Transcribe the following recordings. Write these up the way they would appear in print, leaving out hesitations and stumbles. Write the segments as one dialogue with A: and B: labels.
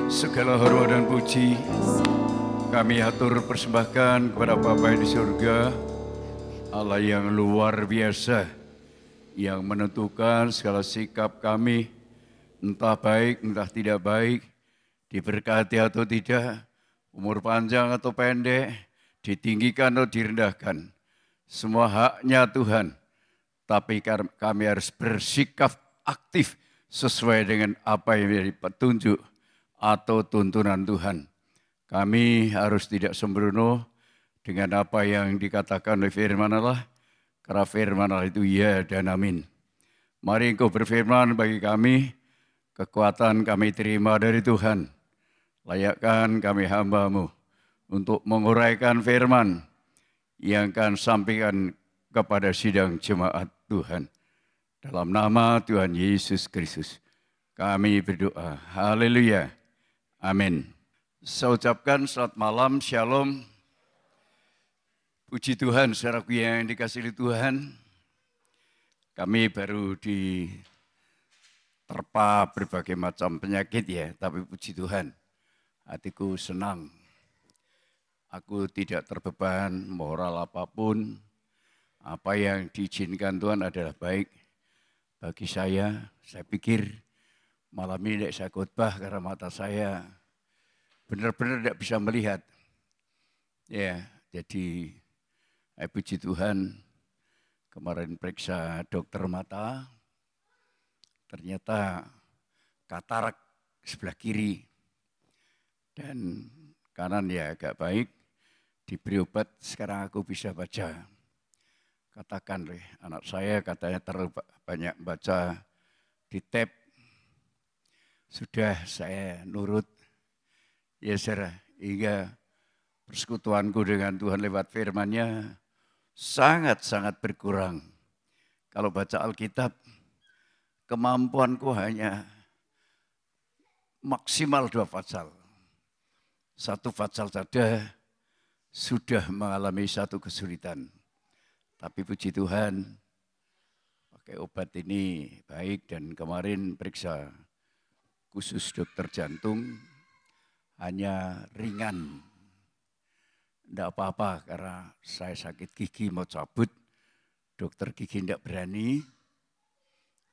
A: Segala hormat dan puji kami atur persembahkan kepada Bapa di surga, Allah yang luar biasa, yang menentukan segala sikap kami, entah baik, entah tidak baik, diberkati atau tidak, umur panjang atau pendek, ditinggikan atau direndahkan. Semua haknya Tuhan, tapi kami harus bersikap aktif sesuai dengan apa yang menjadi petunjuk atau tuntunan Tuhan. Kami harus tidak sembrono dengan apa yang dikatakan oleh firman Allah, karena firman Allah itu ya dan amin. Mari Engkau berfirman bagi kami, kekuatan kami terima dari Tuhan. Layakkan kami hamba-Mu untuk menguraikan firman yang akan sampaikan kepada sidang jemaat Tuhan. Dalam nama Tuhan Yesus Kristus, kami berdoa. Haleluya. Amin. Saya ucapkan selamat malam, shalom. Puji Tuhan, saudaraku yang dikasihi Tuhan. Kami baru diterpa berbagai macam penyakit ya, tapi puji Tuhan, hatiku senang. Aku tidak terbeban moral apapun. Apa yang diizinkan Tuhan adalah baik bagi saya. Saya pikir malam ini tidak saya khotbah karena mata saya benar-benar tidak bisa melihat. Ya, jadi puji Tuhan, kemarin periksa dokter mata, ternyata katarak sebelah kiri dan kanan ya agak baik, diberi obat, sekarang aku bisa baca. Katakan oleh anak saya, katanya terlalu banyak baca di tab, sudah saya nurut. Ya saudara, hingga persekutuanku dengan Tuhan lewat firman-Nya sangat-sangat berkurang. Kalau baca Alkitab, kemampuanku hanya maksimal 2 pasal. 1 pasal saja sudah mengalami satu kesulitan. Tapi puji Tuhan, pakai obat ini baik dan kemarin periksa khusus dokter jantung, hanya ringan, tidak apa-apa karena saya sakit gigi mau cabut, dokter gigi tidak berani,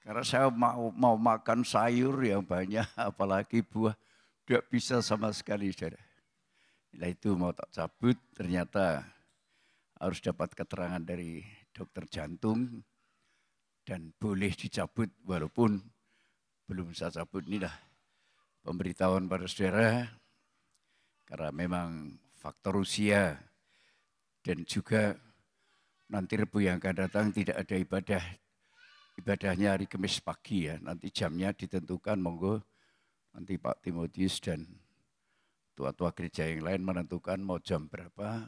A: karena saya mau makan sayur yang banyak, apalagi buah, tidak bisa sama sekali. Nah itu mau tak cabut, ternyata harus dapat keterangan dari dokter jantung, dan boleh dicabut walaupun belum saya cabut. Inilah pemberitahuan pada saudara, karena memang faktor usia dan juga nanti Rebu yang akan datang tidak ada ibadahnya hari Kamis pagi ya. Nanti jamnya ditentukan, monggo nanti Pak Timotius dan tua-tua gereja yang lain menentukan mau jam berapa.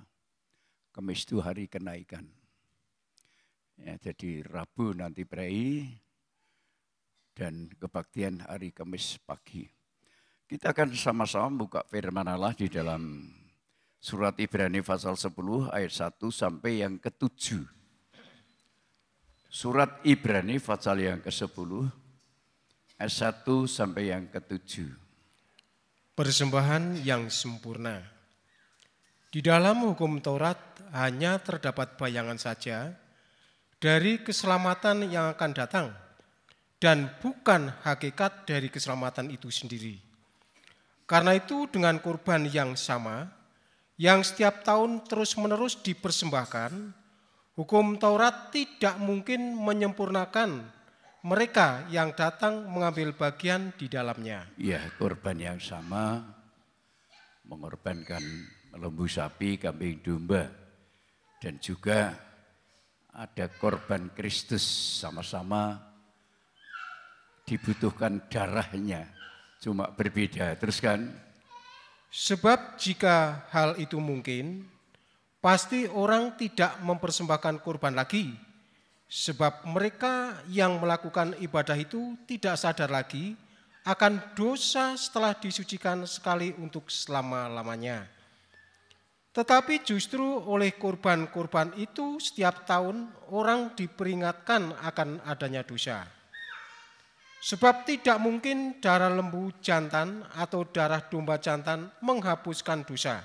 A: Kamis itu hari kenaikan. Ya, jadi Rabu nanti prei dan kebaktian hari Kamis pagi. Kita akan sama-sama buka firman Allah di dalam surat Ibrani pasal 10 ayat 1 sampai yang ke-7. Surat Ibrani pasal yang ke-10 ayat 1 sampai yang ke-7.
B: Persembahan yang sempurna. Di dalam hukum Taurat hanya terdapat bayangan saja dari keselamatan yang akan datang dan bukan hakikat dari keselamatan itu sendiri. Karena itu dengan kurban yang sama, yang setiap tahun terus-menerus dipersembahkan, hukum Taurat tidak mungkin menyempurnakan mereka yang datang mengambil bagian di dalamnya.
A: Ya, kurban yang sama, mengorbankan lembu sapi, kambing domba, dan juga ada korban Kristus, sama-sama dibutuhkan darahnya. Cuma berbeda, teruskan.
B: Sebab jika hal itu mungkin, pasti orang tidak mempersembahkan kurban lagi. Sebab mereka yang melakukan ibadah itu tidak sadar lagi akan dosa setelah disucikan sekali untuk selama-lamanya. Tetapi justru oleh kurban-kurban itu setiap tahun orang diperingatkan akan adanya dosa. Sebab tidak mungkin darah lembu jantan atau darah domba jantan menghapuskan dosa.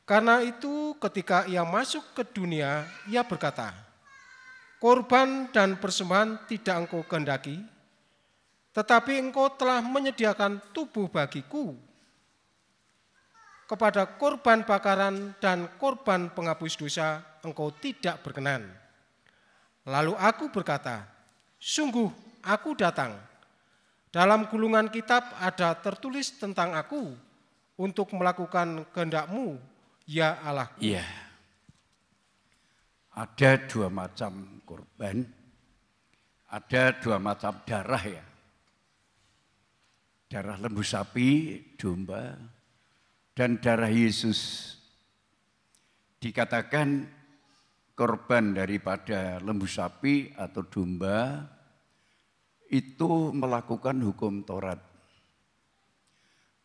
B: Karena itu ketika ia masuk ke dunia, ia berkata, korban dan persembahan tidak engkau kehendaki, tetapi engkau telah menyediakan tubuh bagiku. Kepada korban bakaran dan korban penghapus dosa engkau tidak berkenan. Lalu aku berkata, sungguh aku datang. Dalam gulungan kitab ada tertulis tentang aku untuk melakukan kehendak-Mu, ya Allahku.
A: Iya. Ada dua macam korban, ada dua macam darah ya. Darah lembu sapi, domba, dan darah Yesus. Dikatakan korban daripada lembu sapi atau domba itu melakukan hukum Taurat.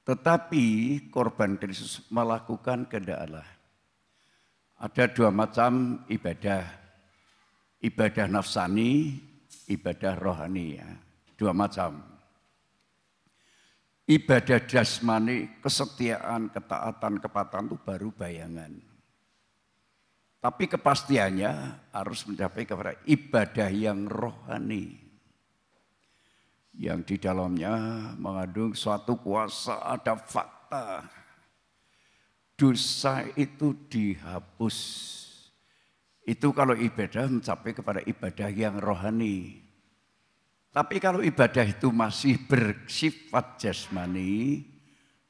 A: Tetapi korban Kristus melakukan kehendak Allah. Ada dua macam ibadah. Ibadah nafsani, ibadah rohani ya. Dua macam. Ibadah jasmani, kesetiaan, ketaatan, kepatuhan itu baru bayangan. Tapi kepastiannya harus mencapai kepada ibadah yang rohani. Yang di dalamnya mengandung suatu kuasa, ada fakta. Dosa itu dihapus. Itu kalau ibadah mencapai kepada ibadah yang rohani. Tapi kalau ibadah itu masih bersifat jasmani,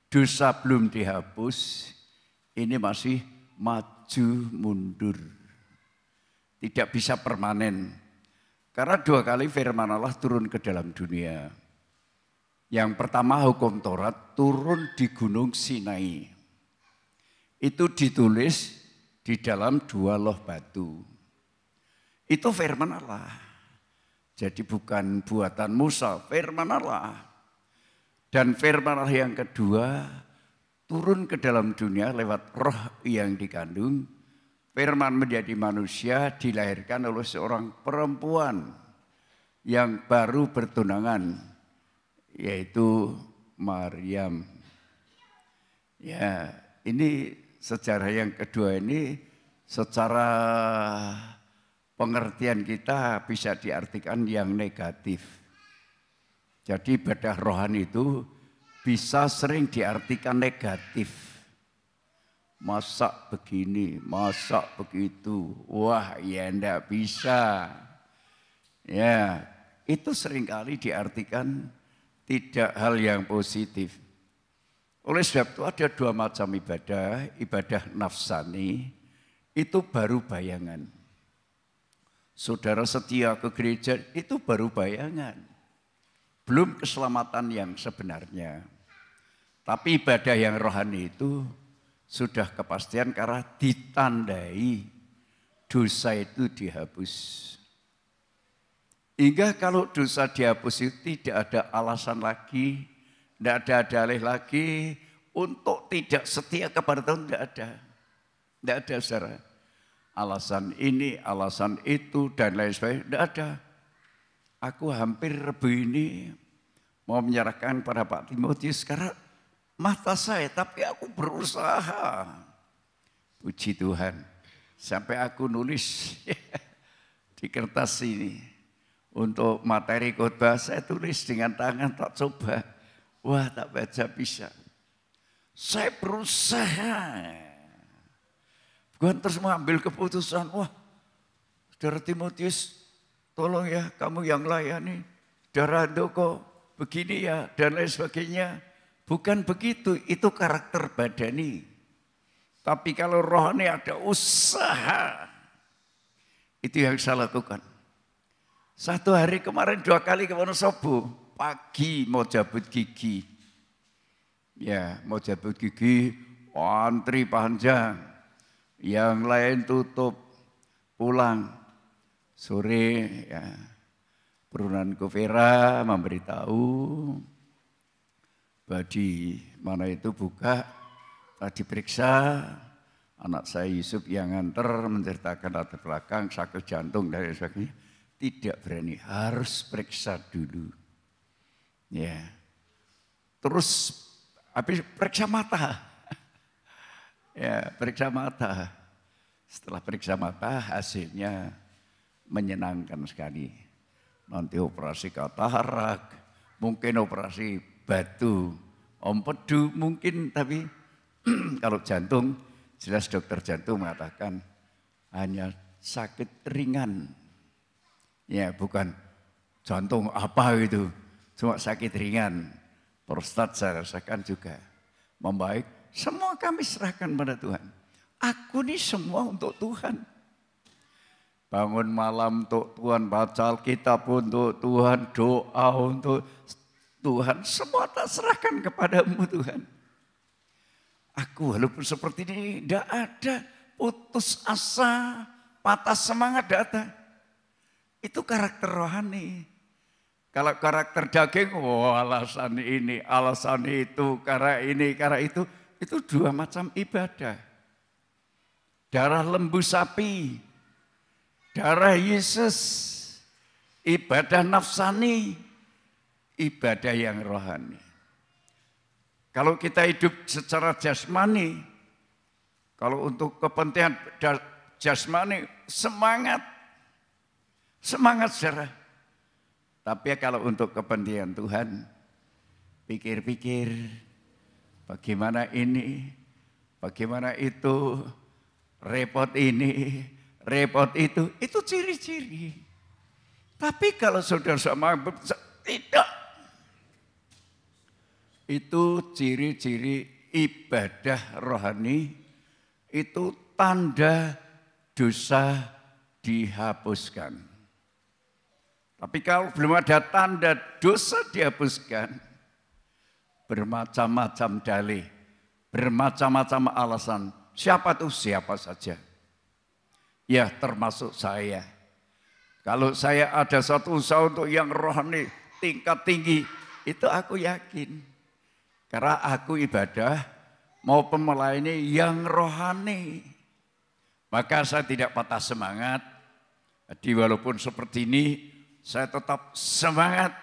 A: dosa belum dihapus, ini masih maju mundur. Tidak bisa permanen. Karena dua kali firman Allah turun ke dalam dunia. Yang pertama hukum Taurat turun di Gunung Sinai. Itu ditulis di dalam dua loh batu. Itu firman Allah. Jadi bukan buatan Musa, firman Allah. Dan firman Allah yang kedua turun ke dalam dunia lewat roh yang dikandung. Firman menjadi manusia dilahirkan oleh seorang perempuan yang baru bertunangan, yaitu Maryam. Ya, ini sejarah yang kedua ini secara pengertian kita bisa diartikan yang negatif. Jadi ibadah rohani itu bisa sering diartikan negatif. Masak begini, masak begitu, wah ya enggak bisa. Ya, itu seringkali diartikan tidak hal yang positif. Oleh sebab itu ada dua macam ibadah, ibadah nafsani, itu baru bayangan. Saudara setia ke gereja, itu baru bayangan. Belum keselamatan yang sebenarnya. Tapi ibadah yang rohani itu sudah kepastian karena ditandai dosa itu dihapus. Hingga kalau dosa dihapus itu tidak ada alasan lagi, tidak ada dalih lagi untuk tidak setia kepada Tuhan, tidak ada. Tidak ada saudara. Alasan ini, alasan itu dan lain sebagainya, tidak ada. Aku hampir Rebu ini mau menyerahkan pada Pak Timotius karena mata saya, tapi aku berusaha. Puji Tuhan. Sampai aku nulis di kertas ini. Untuk materi khotbah saya tulis dengan tangan, tak coba. Wah, tak baca bisa. Saya berusaha. Bukan terus mengambil keputusan. Wah, Saudara Timotius, tolong ya kamu yang layani. Saudara Handoko, begini ya, dan lain sebagainya. Bukan begitu, itu karakter badani. Tapi kalau rohani ada usaha. Itu yang saya lakukan. Satu hari kemarin 2 kali ke Wonosobo. Pagi mau cabut gigi. Ya, mau cabut gigi, antri panjang. Yang lain tutup, pulang. Sore ya, Perunanku Vera memberitahu. Di mana itu buka, diperiksa, anak saya Yusuf yang nganter menceritakan latar belakang, sakit jantung dan sebagainya. Tidak berani, harus periksa dulu. Ya. Terus habis periksa mata. Ya, periksa mata. Setelah periksa mata hasilnya menyenangkan sekali. Nanti operasi katarak, mungkin operasi batu, empedu mungkin, tapi kalau jantung jelas dokter jantung mengatakan hanya sakit ringan. Ya, bukan jantung apa gitu, cuma sakit ringan. Prostat saya rasakan juga membaik. Semua kami serahkan pada Tuhan. Aku ini semua untuk Tuhan. Bangun malam untuk Tuhan, baca Alkitab untuk Tuhan, doa untuk Tuhan. Semua tak serahkan kepadamu Tuhan. Aku walaupun seperti ini tidak ada putus asa, patah semangat tidak ada. Itu karakter rohani. Kalau karakter daging, alasan ini, alasan itu, karena ini, karena itu dua macam ibadah. Darah lembu sapi, darah Yesus, ibadah nafsani, ibadah yang rohani. Kalau kita hidup secara jasmani, kalau untuk kepentingan jasmani, semangat saudara. Tapi kalau untuk kepentingan Tuhan, pikir-pikir bagaimana ini, bagaimana itu, repot ini, repot itu ciri-ciri. Tapi kalau saudara sama tidak, itu ciri-ciri ibadah rohani, itu tanda dosa dihapuskan. Tapi kalau belum ada tanda dosa dihapuskan, bermacam-macam dalih, bermacam-macam alasan. Siapa tuh? Siapa saja. Ya termasuk saya. Kalau saya ada satu usaha untuk yang rohani, tingkat tinggi, itu aku yakin. Karena aku ibadah maupun melayani yang rohani. Maka saya tidak patah semangat. Jadi walaupun seperti ini, saya tetap semangat.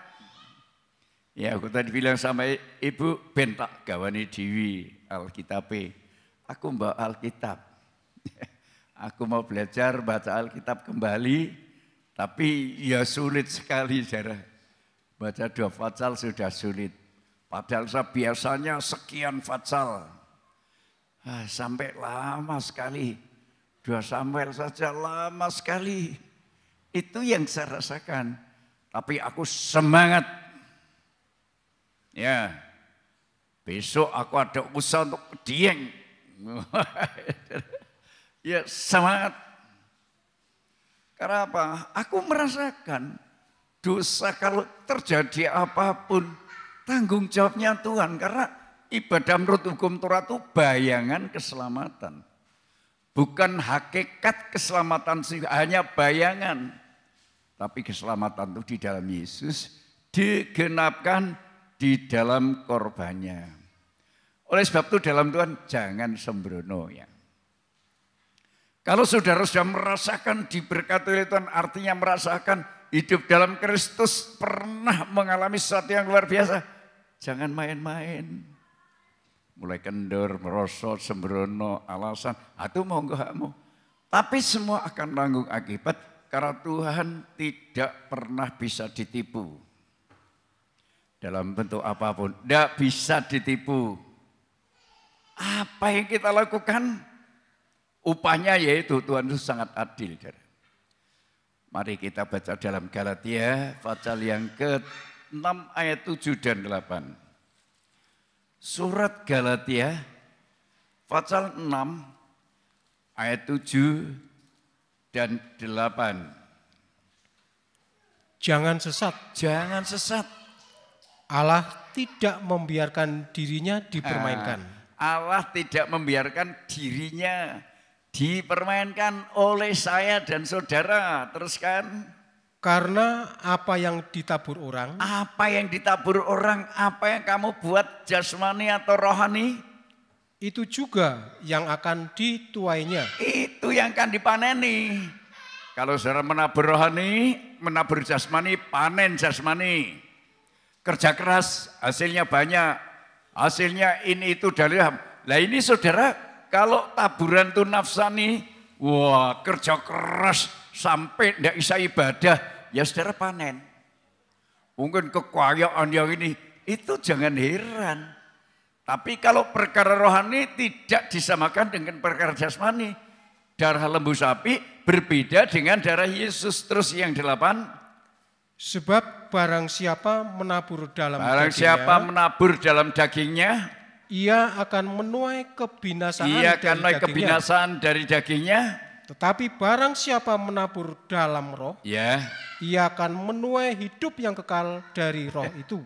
A: Ya aku tadi bilang sama ibu, bentak gawani diwi Alkitab. Aku bawa Alkitab. Aku mau belajar baca Alkitab kembali, tapi ya sulit sekali saudara. Baca 2 fatsal sudah sulit. Padahal saya biasanya sekian fatsal. Sampai lama sekali. 2 Samuel saja lama sekali. Itu yang saya rasakan. Tapi aku semangat. Ya, besok aku ada usaha untuk ke Dieng. Ya semangat. Karena apa? Aku merasakan dosa kalau terjadi apapun tanggung jawabnya Tuhan. Karena ibadah menurut hukum Taurat itu bayangan keselamatan. Bukan hakikat keselamatan, hanya bayangan. Tapi keselamatan itu di dalam Yesus digenapkan di dalam korbannya. Oleh sebab itu dalam Tuhan jangan sembrono ya. Kalau saudara sudah merasakan diberkati oleh Tuhan, artinya merasakan hidup dalam Kristus, pernah mengalami sesuatu yang luar biasa, jangan main-main. Mulai kendor, merosot, sembrono, alasan, itu mau enggak mau. Tapi semua akan tanggung akibat karena Tuhan tidak pernah bisa ditipu. Dalam bentuk apapun, tidak bisa ditipu. Apa yang kita lakukan, upahnya yaitu Tuhan itu sangat adil. Mari kita baca dalam Galatia, pasal yang ke-6 ayat 7 dan 8. Surat Galatia, pasal 6 ayat 7 dan 8.
B: Jangan sesat.
A: Jangan sesat.
B: Allah tidak membiarkan dirinya dipermainkan.
A: Allah tidak membiarkan dirinya dipermainkan oleh saya dan saudara. Teruskan.
B: Karena apa yang ditabur orang.
A: Apa yang ditabur orang, apa yang kamu buat jasmani atau rohani.
B: Itu juga yang akan dituainya.
A: Itu yang akan dipaneni. Kalau saudara menabur rohani, menabur jasmani, panen jasmani. kerja keras, hasilnya banyak, hasilnya ini itu dari ham. Lah ini saudara, kalau taburan itu nafsani, wah kerja keras sampai tidak bisa ibadah, ya saudara panen. Mungkin kekayaan yang ini, itu jangan heran. Tapi kalau perkara rohani tidak disamakan dengan perkara jasmani. Darah lembu sapi berbeda dengan darah Yesus. Terus yang 8.
B: Sebab barang siapa menabur dalam
A: Barang siapa menabur dalam dagingnya,
B: ia akan menuai kebinasaan
A: dari dagingnya.
B: Tetapi barang siapa menabur dalam roh,
A: ya,
B: ia akan menuai hidup yang kekal dari roh itu.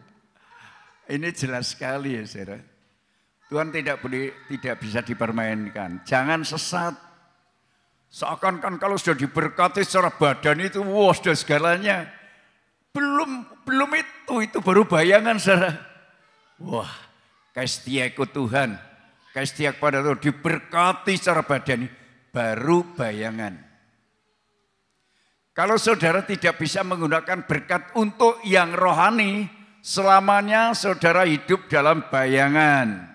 A: Ini jelas sekali ya saudara. Tuhan tidak bisa dipermainkan. Jangan sesat. Seakan-akan kalau sudah diberkati secara badan itu, wah sudah segalanya. Belum itu baru bayangan saudara. Wah, setia ikut Tuhan, setia kepada Tuhan, diberkati secara badan, baru bayangan. Kalau saudara tidak bisa menggunakan berkat untuk yang rohani, selamanya saudara hidup dalam bayangan.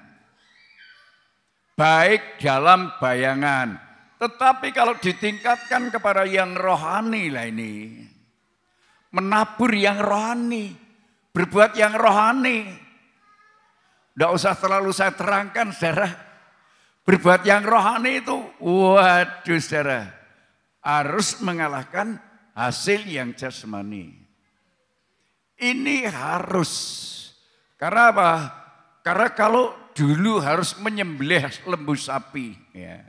A: Baik dalam bayangan. Tetapi kalau ditingkatkan kepada yang rohani lah ini. Menabur yang rohani. Berbuat yang rohani. Tidak usah terlalu saya terangkan saudara. Berbuat yang rohani itu, waduh saudara. Harus mengalahkan hasil yang jasmani. Ini harus. Karena apa? Karena kalau dulu harus menyembelih lembu sapi. Ya.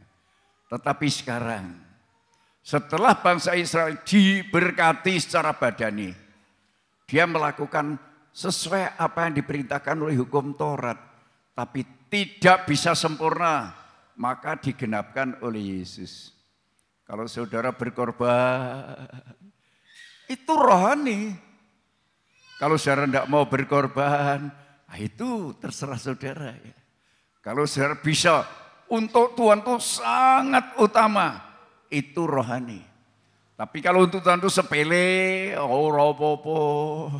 A: Tetapi sekarang, setelah bangsa Israel diberkati secara badani, dia melakukan sesuai apa yang diperintahkan oleh hukum Taurat. Tapi tidak bisa sempurna, maka digenapkan oleh Yesus. Kalau saudara berkorban, itu rohani. Kalau saudara tidak mau berkorban, itu terserah saudara. Ya. Kalau saudara bisa untuk Tuhan itu sangat utama, itu rohani. Tapi kalau untuk Tuhan itu sepele, ropopo.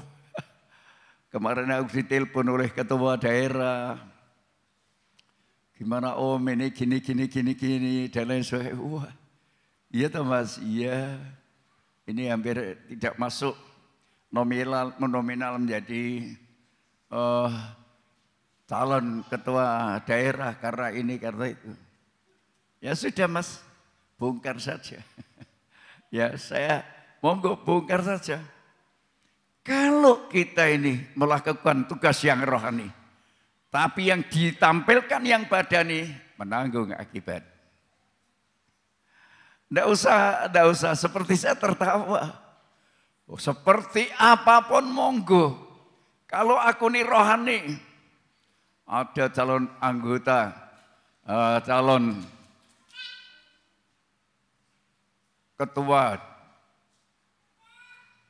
A: Kemarin aku ditelepon oleh ketua daerah. Gimana om ini gini dan lain sebagainya. Wah, iya toh mas, iya. Ini hampir tidak masuk nominal menjadi calon ketua daerah karena ini karena itu. Ya sudah mas, bongkar saja. Ya saya monggo bongkar saja. Kalau kita ini melakukan tugas yang rohani, tapi yang ditampilkan yang badani menanggung akibat. Tidak usah seperti saya tertawa. Seperti apapun monggo. Kalau aku ini rohani, ada calon anggota, calon ketua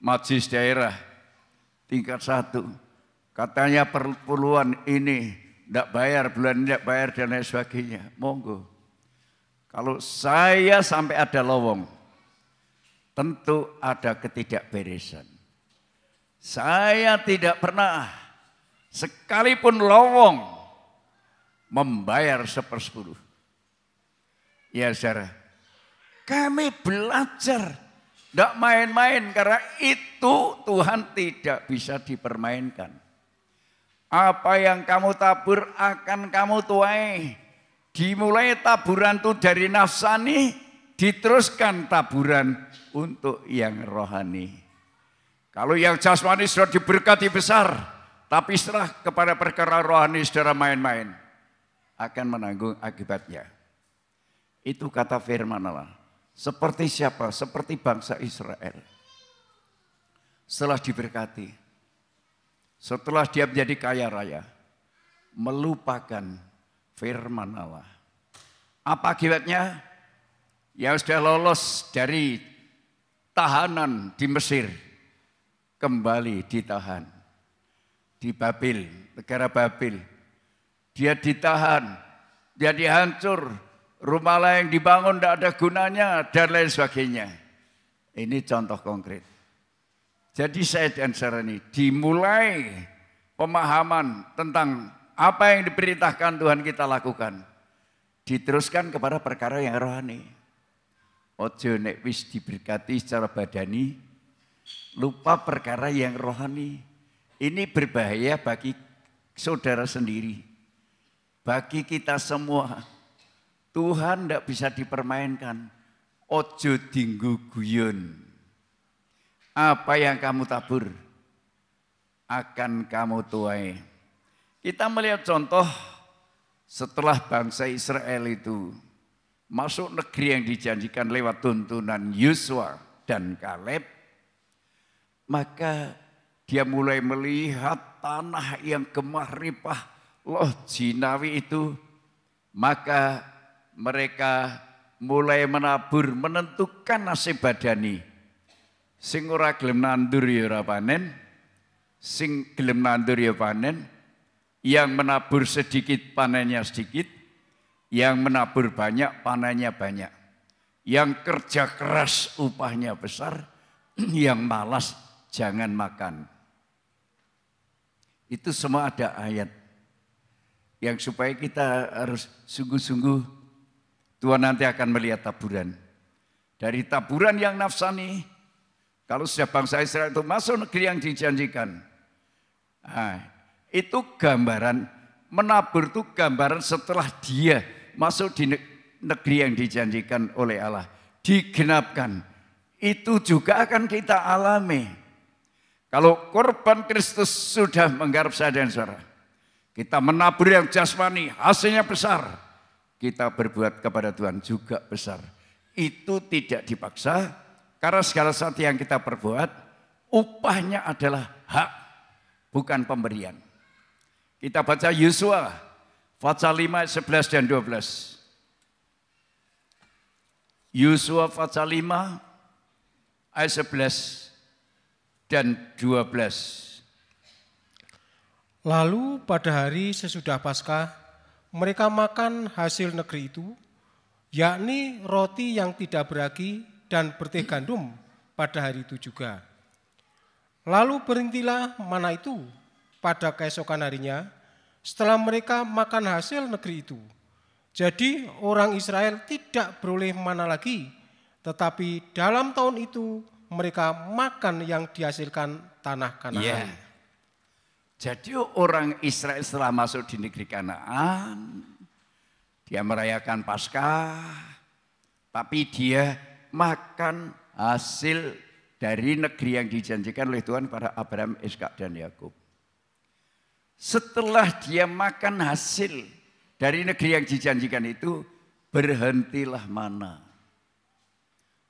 A: majelis daerah tingkat 1. Katanya perpuluhan ini tidak bayar, bulan tidak bayar dan lain sebagainya. Monggo. Kalau saya sampai ada lowong, tentu ada ketidakberesan. Saya tidak pernah sekalipun lowong membayar 1/10. Ya saudara, kami belajar, tidak main-main karena itu Tuhan tidak bisa dipermainkan. Apa yang kamu tabur akan kamu tuai. Dimulai taburan itu dari nafsani, diteruskan taburan untuk yang rohani. Kalau yang jasmani sudah diberkati besar, tapi setelah kepada perkara rohani saudara main-main, akan menanggung akibatnya. Itu kata firman Allah. Seperti siapa? Seperti bangsa Israel. Setelah diberkati, setelah dia menjadi kaya raya, melupakan firman Allah. Apa akibatnya? Ya sudah lolos dari tahanan di Mesir, kembali ditahan. Di Babil, negara Babil. Dia ditahan, dia dihancur, rumah lain dibangun tidak ada gunanya, dan lain sebagainya. Ini contoh konkret. Jadi saya dan saudara ini dimulai pemahaman tentang apa yang diperintahkan Tuhan kita lakukan, diteruskan kepada perkara yang rohani. Ojo nek wis diberkati secara badani, lupa perkara yang rohani. Ini berbahaya bagi saudara sendiri, bagi kita semua. Tuhan tidak bisa dipermainkan. Ojo dinggo guyon. Apa yang kamu tabur akan kamu tuai. Kita melihat contoh setelah bangsa Israel itu masuk negeri yang dijanjikan lewat tuntunan Yosua dan Kaleb, maka dia mulai melihat tanah yang gemah ripah loh jinawi itu, maka mereka mulai menabur, menentukan nasib badani. Sing ora gelem nandur ya ora panen, sing gelem nandur ya panen, yang menabur sedikit panennya sedikit, yang menabur banyak panennya banyak, yang kerja keras upahnya besar, yang malas jangan makan. Itu semua ada ayat yang supaya kita harus sungguh-sungguh. Tuhan nanti akan melihat taburan. Dari taburan yang nafsani, kalau sudah bangsa Israel itu masuk negeri yang dijanjikan, itu gambaran, menabur itu gambaran setelah dia masuk di negeri yang dijanjikan oleh Allah, digenapkan. Itu juga akan kita alami. Kalau korban Kristus sudah menggarap saya dan saudara, kita menabur yang jasmani, hasilnya besar. Kita berbuat kepada Tuhan juga besar. Itu tidak dipaksa, karena segala sesuatu yang kita perbuat, upahnya adalah hak, bukan pemberian. Kita baca Yosua pasal 5 ayat 11 dan 12. Yosua pasal 5 ayat 11 dan 12.
B: Lalu pada hari sesudah Paskah, mereka makan hasil negeri itu, yakni roti yang tidak beragi dan berteh gandum pada hari itu juga. Lalu berhentilah mana itu pada keesokan harinya setelah mereka makan hasil negeri itu. Jadi orang Israel tidak beroleh mana lagi, tetapi dalam tahun itu mereka makan yang dihasilkan tanah Kanaan.
A: Yeah. Jadi orang Israel setelah masuk di negeri Kanaan, dia merayakan Paskah, tapi dia makan hasil dari negeri yang dijanjikan oleh Tuhan pada Abraham, Ishak dan Yakub. Setelah dia makan hasil dari negeri yang dijanjikan itu, berhentilah mana.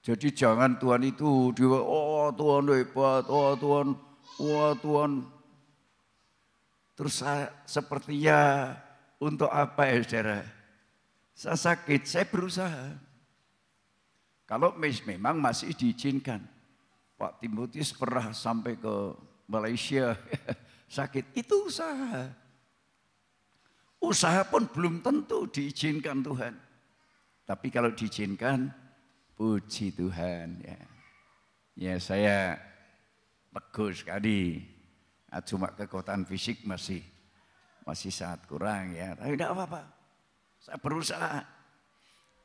A: Jadi jangan Tuhan itu, oh Tuhan hebat, oh Tuhan, wah Tuhan. Terus sepertinya untuk apa ya saudara? Saya sakit, saya berusaha. Kalau memang masih diizinkan. Pak Timotius pernah sampai ke Malaysia sakit, itu usaha. Usaha pun belum tentu diizinkan Tuhan. Tapi kalau diizinkan, puji Tuhan. Ya saya teguh sekali. Cuma kekuatan fisik masih sangat kurang ya. Tapi tidak apa-apa. Saya berusaha.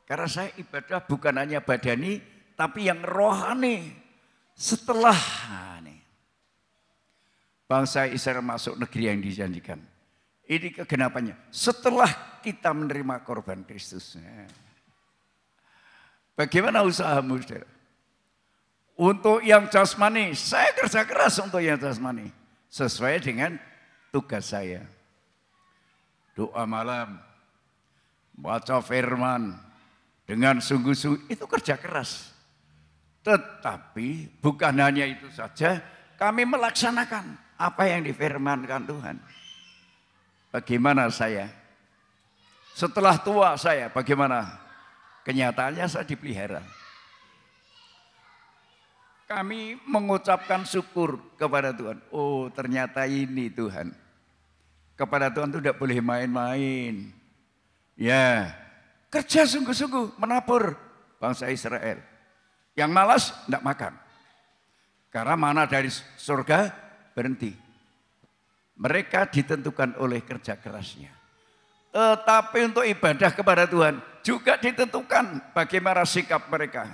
A: Karena saya ibadah bukan hanya badani, tapi yang rohani. Setelah bangsa Israel masuk negeri yang dijanjikan. Ini kegenapannya. Setelah kita menerima korban Kristus. Bagaimana usahamu, saudara? Untuk yang jasmani, saya kerja keras untuk yang jasmani. Sesuai dengan tugas saya. Doa malam, baca firman, dengan sungguh-sungguh, itu kerja keras. Tetapi bukan hanya itu saja, kami melaksanakan apa yang difirmankan Tuhan. Bagaimana saya? Setelah tua saya, bagaimana? Kenyataannya saya dipelihara. Kami mengucapkan syukur kepada Tuhan. Oh ternyata ini Tuhan. Kepada Tuhan itu tidak boleh main-main. Ya, kerja sungguh-sungguh menabur bangsa Israel. Yang malas tidak makan. Karena mana dari surga berhenti. Mereka ditentukan oleh kerja kerasnya. Tetapi untuk ibadah kepada Tuhan juga ditentukan bagaimana sikap mereka.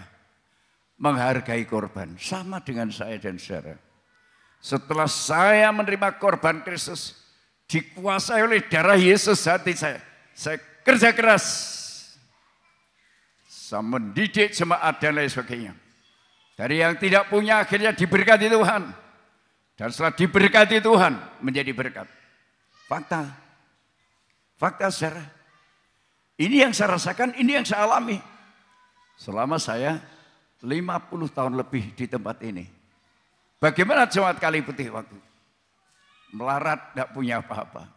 A: Menghargai korban. Sama dengan saya dan saudara. Setelah saya menerima korban Kristus, dikuasai oleh darah Yesus hati saya kerja keras. Saya mendidik jemaat dan lain sebagainya. Dari yang tidak punya akhirnya diberkati Tuhan. Dan setelah diberkati Tuhan menjadi berkat. Fakta. Fakta saudara. Ini yang saya rasakan, ini yang saya alami. Selama saya 50 tahun lebih di tempat ini. Bagaimana jemaat Kali Putih waktu itu? Melarat, tidak punya apa-apa.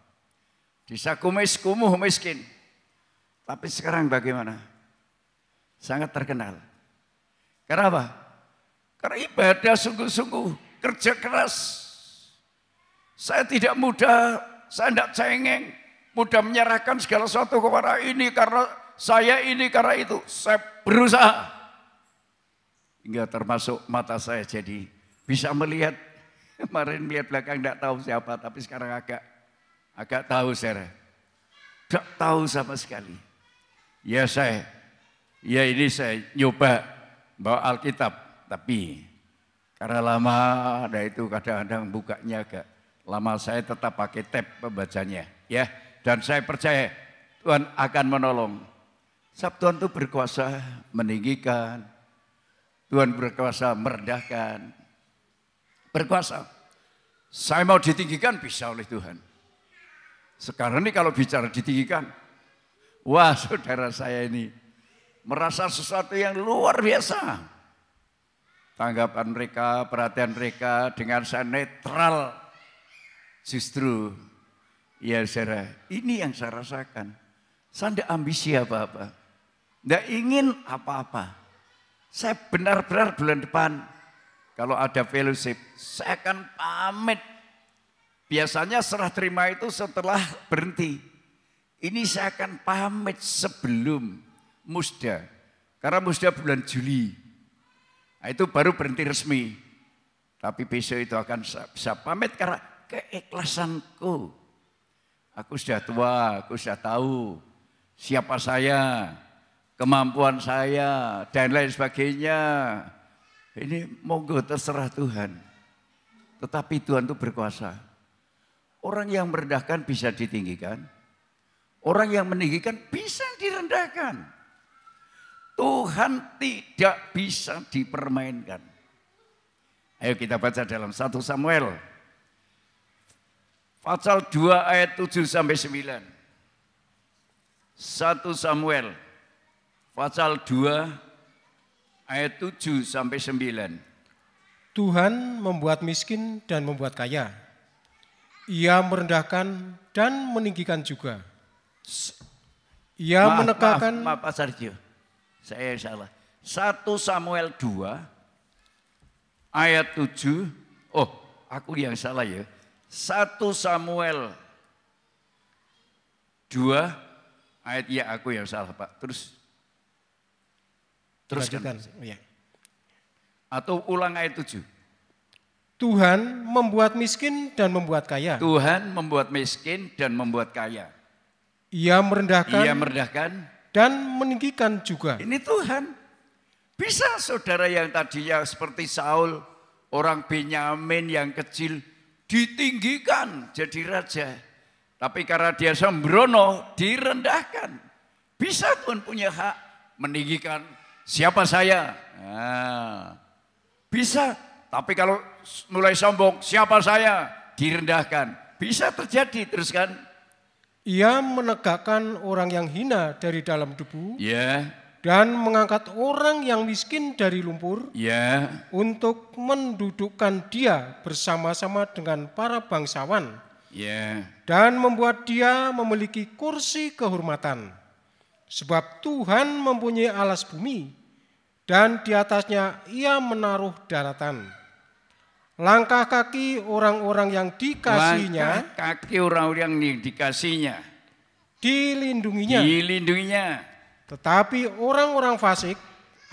A: Desa kumis, kumuh, miskin. Tapi sekarang bagaimana? Sangat terkenal. Karena apa? Karena ibadah sungguh-sungguh, kerja keras. Saya tidak mudah, saya tidak cengeng. Mudah menyerahkan segala sesuatu kepada ini karena saya ini, karena itu. Saya berusaha. Hingga termasuk mata saya jadi bisa melihat. Kemarin melihat belakang tidak tahu siapa, tapi sekarang agak tahu saudara. Tidak tahu sama sekali. Ya ini saya nyoba bawa Alkitab, tapi karena lama, ada itu kadang-kadang bukanya agak lama, saya tetap pakai tab pembacanya, ya. Dan saya percaya Tuhan akan menolong. Sebab Tuhan itu berkuasa meninggikan, Tuhan berkuasa merendahkan, berkuasa. Saya mau ditinggikan bisa oleh Tuhan. Sekarang ini kalau bicara ditinggikan, wah saudara saya ini merasa sesuatu yang luar biasa. Tanggapan mereka, perhatian mereka dengan saya netral. Justru, ya saudara, ini yang saya rasakan. Saya tidak ambisi apa-apa. Tidak ingin apa-apa. Saya benar-benar bulan depan, kalau ada fellowship, saya akan pamit. Biasanya serah terima itu setelah berhenti. Ini saya akan pamit sebelum musda. Karena musda bulan Juli. Nah, itu baru berhenti resmi. Tapi besok itu akan bisa pamit karena keikhlasanku. Aku sudah tua, aku sudah tahu siapa saya, kemampuan saya, dan lain sebagainya. Ini monggo terserah Tuhan. Tetapi Tuhan itu berkuasa. Orang yang merendahkan bisa ditinggikan. Orang yang meninggikan bisa direndahkan. Tuhan tidak bisa dipermainkan. Ayo kita baca dalam 1 Samuel. Pasal 2 ayat 7 sampai 9. 1 Samuel. Pasal 2 ayat 7 sampai 9.
B: Tuhan membuat miskin dan membuat kaya. Ia merendahkan dan meninggikan juga. Ia menegakkan.
A: Maaf Pak Sarjo, saya salah. 1 Samuel 2 ayat 7. Oh, aku yang salah ya. 1 Samuel 2 ayat, ya aku yang salah Pak. Teruskan.
B: Ya.
A: Atau ulang ayat 7.
B: Tuhan membuat miskin dan membuat kaya.
A: Tuhan membuat miskin dan membuat kaya.
B: Ia merendahkan dan meninggikan juga.
A: Ini Tuhan. Bisa saudara yang tadinya seperti Saul, orang Benyamin yang kecil, ditinggikan jadi raja. Tapi karena dia sembrono, direndahkan. Bisa Tuhan punya hak meninggikan siapa saya. Nah, bisa. Tapi kalau mulai sombong, siapa saya, direndahkan. Bisa terjadi, teruskan.
B: Ia menegakkan orang yang hina dari dalam debu.
A: Ya.
B: Dan mengangkat orang yang miskin dari lumpur.
A: Ya.
B: Untuk mendudukkan dia bersama-sama dengan para bangsawan.
A: Ya.
B: Dan membuat dia memiliki kursi kehormatan. Sebab Tuhan mempunyai alas bumi. Dan di atasnya ia menaruh daratan. Langkah kaki orang-orang yang dikasihinya.
A: Langkah kaki orang-orang yang dikasihnya.
B: Dilindunginya.
A: Dilindunginya.
B: Tetapi orang-orang fasik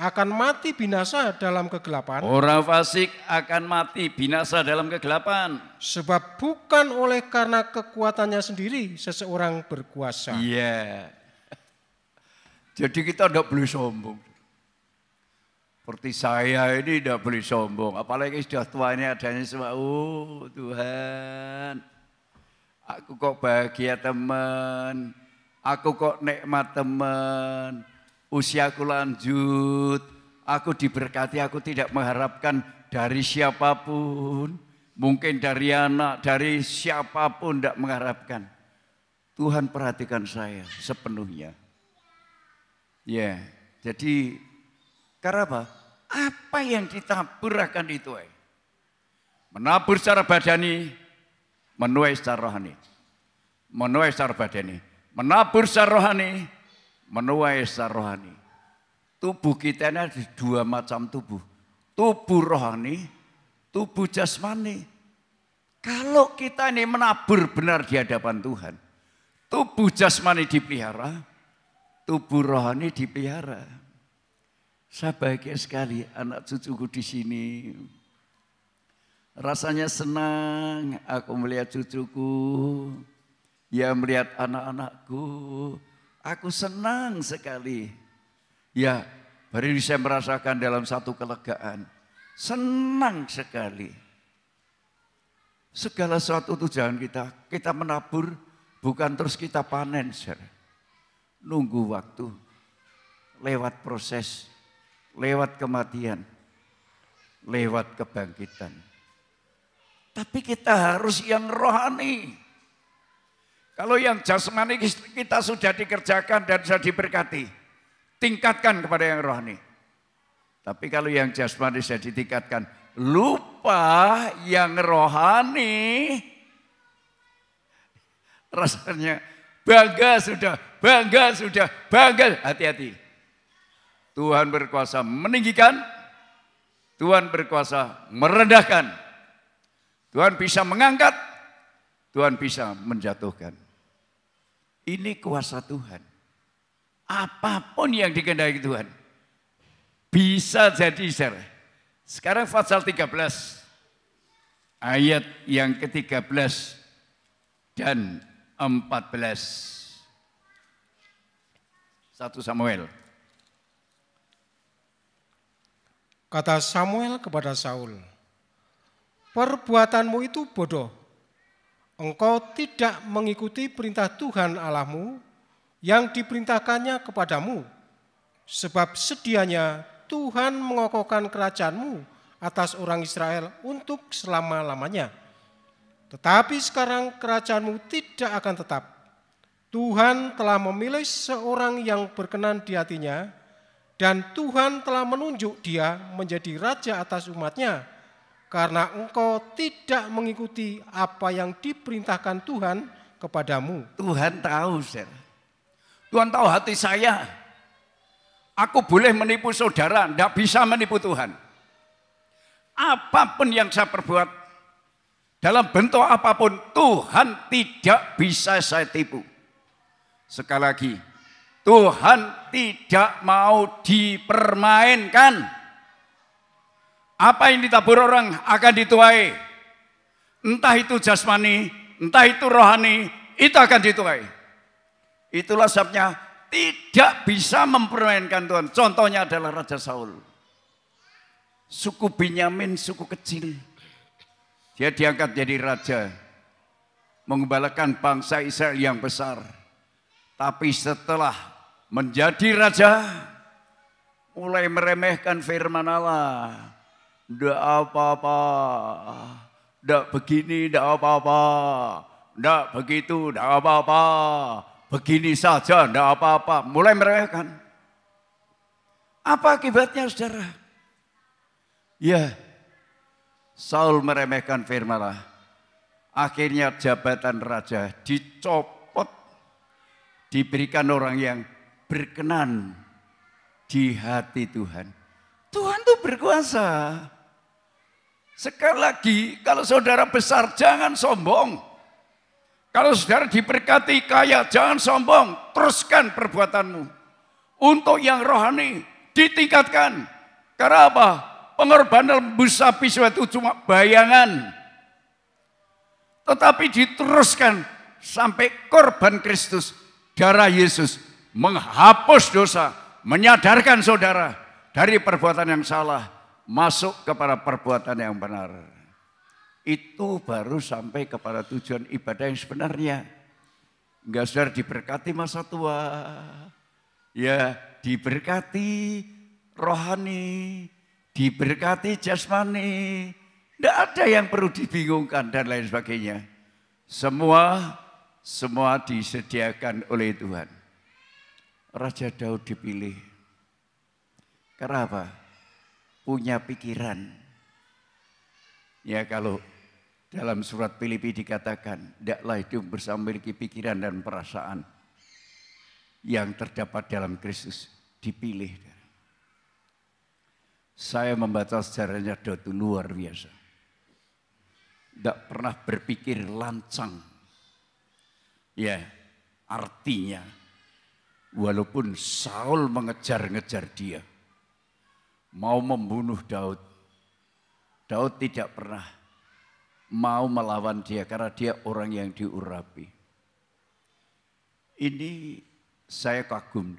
B: akan mati binasa dalam kegelapan.
A: Orang fasik akan mati binasa dalam kegelapan.
B: Sebab bukan oleh karena kekuatannya sendiri seseorang berkuasa.
A: Iya. Jadi kita tidak boleh sombong. Seperti saya ini tidak boleh sombong. Apalagi sudah tua ini adanya semua. Oh Tuhan, aku kok bahagia teman. Aku kok nikmat teman. Usiaku lanjut. Aku diberkati, aku tidak mengharapkan dari siapapun. Mungkin dari anak, dari siapapun tidak mengharapkan. Tuhan perhatikan saya sepenuhnya. Ya, jadi karena apa? Apa yang ditabur akan dituai. Menabur secara badani, menuai secara rohani. Menuai secara badani. Menabur secara rohani, menuai secara rohani. Tubuh kita ini ada dua macam tubuh. Tubuh rohani, tubuh jasmani. Kalau kita ini menabur benar di hadapan Tuhan, tubuh jasmani dipelihara, tubuh rohani dipelihara. Saya bahagia sekali anak cucuku di sini. Rasanya senang aku melihat cucuku, ya melihat anak-anakku. Aku senang sekali. Ya, baru ini saya merasakan dalam satu kelegaan. Senang sekali. Segala sesuatu tujuan kita menabur bukan terus kita panen, saudara. Nunggu waktu, lewat proses, lewat kematian, lewat kebangkitan. Tapi kita harus yang rohani. Kalau yang jasmani kita sudah dikerjakan dan sudah diberkati, tingkatkan kepada yang rohani. Tapi kalau yang jasmani sudah ditingkatkan, lupa yang rohani, rasanya bangga sudah, hati-hati. Tuhan berkuasa meninggikan, Tuhan berkuasa merendahkan, Tuhan bisa mengangkat, Tuhan bisa menjatuhkan. Ini kuasa Tuhan. Apapun yang dikehendaki Tuhan bisa jadi, saudara. Sekarang pasal 13 ayat yang ke-13 dan 14. 1 Samuel.
B: Kata Samuel kepada Saul, perbuatanmu itu bodoh. Engkau tidak mengikuti perintah Tuhan Allahmu yang diperintahkannya kepadamu. Sebab sedianya Tuhan mengokohkan kerajaanmu atas orang Israel untuk selama-lamanya. Tetapi sekarang kerajaanmu tidak akan tetap. Tuhan telah memilih seorang yang berkenan di hatinya, dan Tuhan telah menunjuk dia menjadi raja atas umatnya, karena engkau tidak mengikuti apa yang diperintahkan Tuhan kepadamu.
A: Tuhan tahu, saudara. Tuhan tahu hati saya. Aku boleh menipu saudara, tidak bisa menipu Tuhan. Apapun yang saya perbuat, dalam bentuk apapun, Tuhan tidak bisa saya tipu. Sekali lagi, Tuhan tidak mau dipermainkan. Apa yang ditabur orang akan dituai. Entah itu jasmani, entah itu rohani, itu akan dituai. Itulah sebabnya tidak bisa mempermainkan Tuhan. Contohnya adalah Raja Saul. Suku Binyamin, suku kecil. Dia diangkat jadi raja. Mengembalakan bangsa Israel yang besar. Tapi setelah menjadi raja, mulai meremehkan firman Allah. Tidak apa-apa, tidak begini, tidak apa-apa, tidak begitu, tidak apa-apa, begini saja, tidak apa-apa. Mulai meremehkan. Apa akibatnya, saudara? Ya, Saul meremehkan firman Allah. Akhirnya jabatan raja dicopot. Diberikan orang yang berkenan di hati Tuhan. Tuhan itu berkuasa. Sekali lagi, kalau saudara besar jangan sombong. Kalau saudara diberkati kaya jangan sombong. Teruskan perbuatanmu. Untuk yang rohani, ditingkatkan. Karena apa? Pengorbanan lembu sapi itu cuma bayangan. Tetapi diteruskan sampai korban Kristus, darah Yesus menghapus dosa, menyadarkan saudara dari perbuatan yang salah, masuk kepada perbuatan yang benar. Itu baru sampai kepada tujuan ibadah yang sebenarnya. Enggak saudara diberkati masa tua, ya diberkati rohani, diberkati jasmani. Tidak ada yang perlu dibingungkan dan lain sebagainya. Semua disediakan oleh Tuhan. Raja Daud dipilih. Karena apa? Punya pikiran. Ya kalau dalam surat Filipi dikatakan, tidaklah hidup bersama memiliki pikiran dan perasaan yang terdapat dalam Kristus. Dipilih. Saya membaca sejarahnya Daud itu luar biasa. Tidak pernah berpikir lancang. Ya, artinya walaupun Saul mengejar-ngejar dia, mau membunuh Daud, Daud tidak pernah mau melawan dia karena dia orang yang diurapi. Ini saya kagum.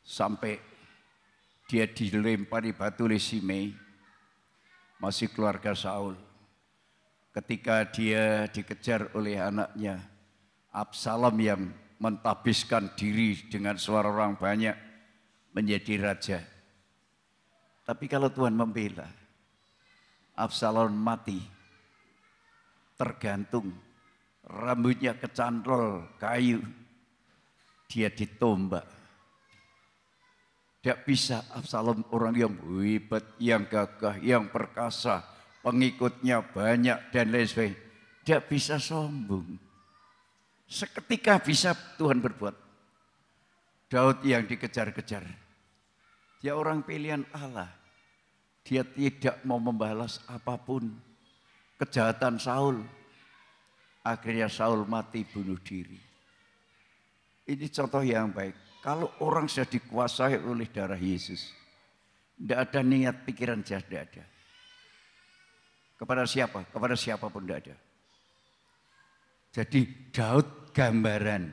A: Sampai dia dilempari batu oleh Simei, masih keluarga Saul. Ketika dia dikejar oleh anaknya Absalom yang mentabiskan diri dengan suara orang banyak menjadi raja. Tapi kalau Tuhan membela, Absalom mati, tergantung, rambutnya kecantol kayu, dia ditombak. Tidak bisa Absalom orang yang hebat, yang gagah, yang perkasa, pengikutnya banyak dan lain sebagainya. Tidak bisa sombong. Seketika bisa Tuhan berbuat. Daud yang dikejar-kejar. Dia orang pilihan Allah. Dia tidak mau membalas apapun kejahatan Saul. Akhirnya Saul mati bunuh diri. Ini contoh yang baik. Kalau orang sudah dikuasai oleh darah Yesus, tidak ada niat pikiran jahat, tidak ada. Kepada siapa? Kepada siapapun tidak ada. Jadi Daud gambaran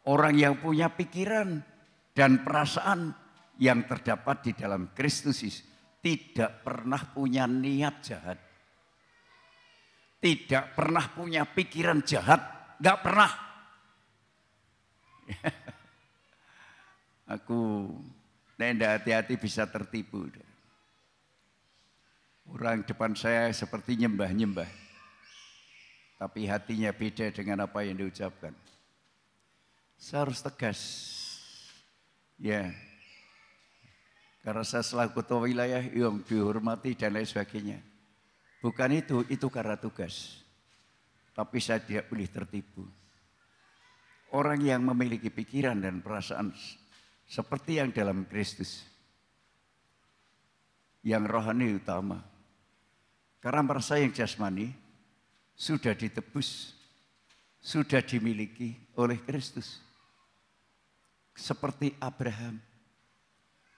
A: orang yang punya pikiran dan perasaan yang terdapat di dalam Kristus Yesus, tidak pernah punya niat jahat. Tidak pernah punya pikiran jahat, tidak pernah. Aku tidak hati-hati bisa tertipu. Orang depan saya seperti nyembah-nyembah. Tapi hatinya beda dengan apa yang diucapkan. Saya harus tegas. Ya. Karena saya selaku ketua wilayah yang dihormati dan lain sebagainya. Bukan itu karena tugas. Tapi saya tidak boleh tertipu. Orang yang memiliki pikiran dan perasaan seperti yang dalam Kristus, yang rohani utama. Karena merasa yang jasmani sudah ditebus, sudah dimiliki oleh Kristus. Seperti Abraham.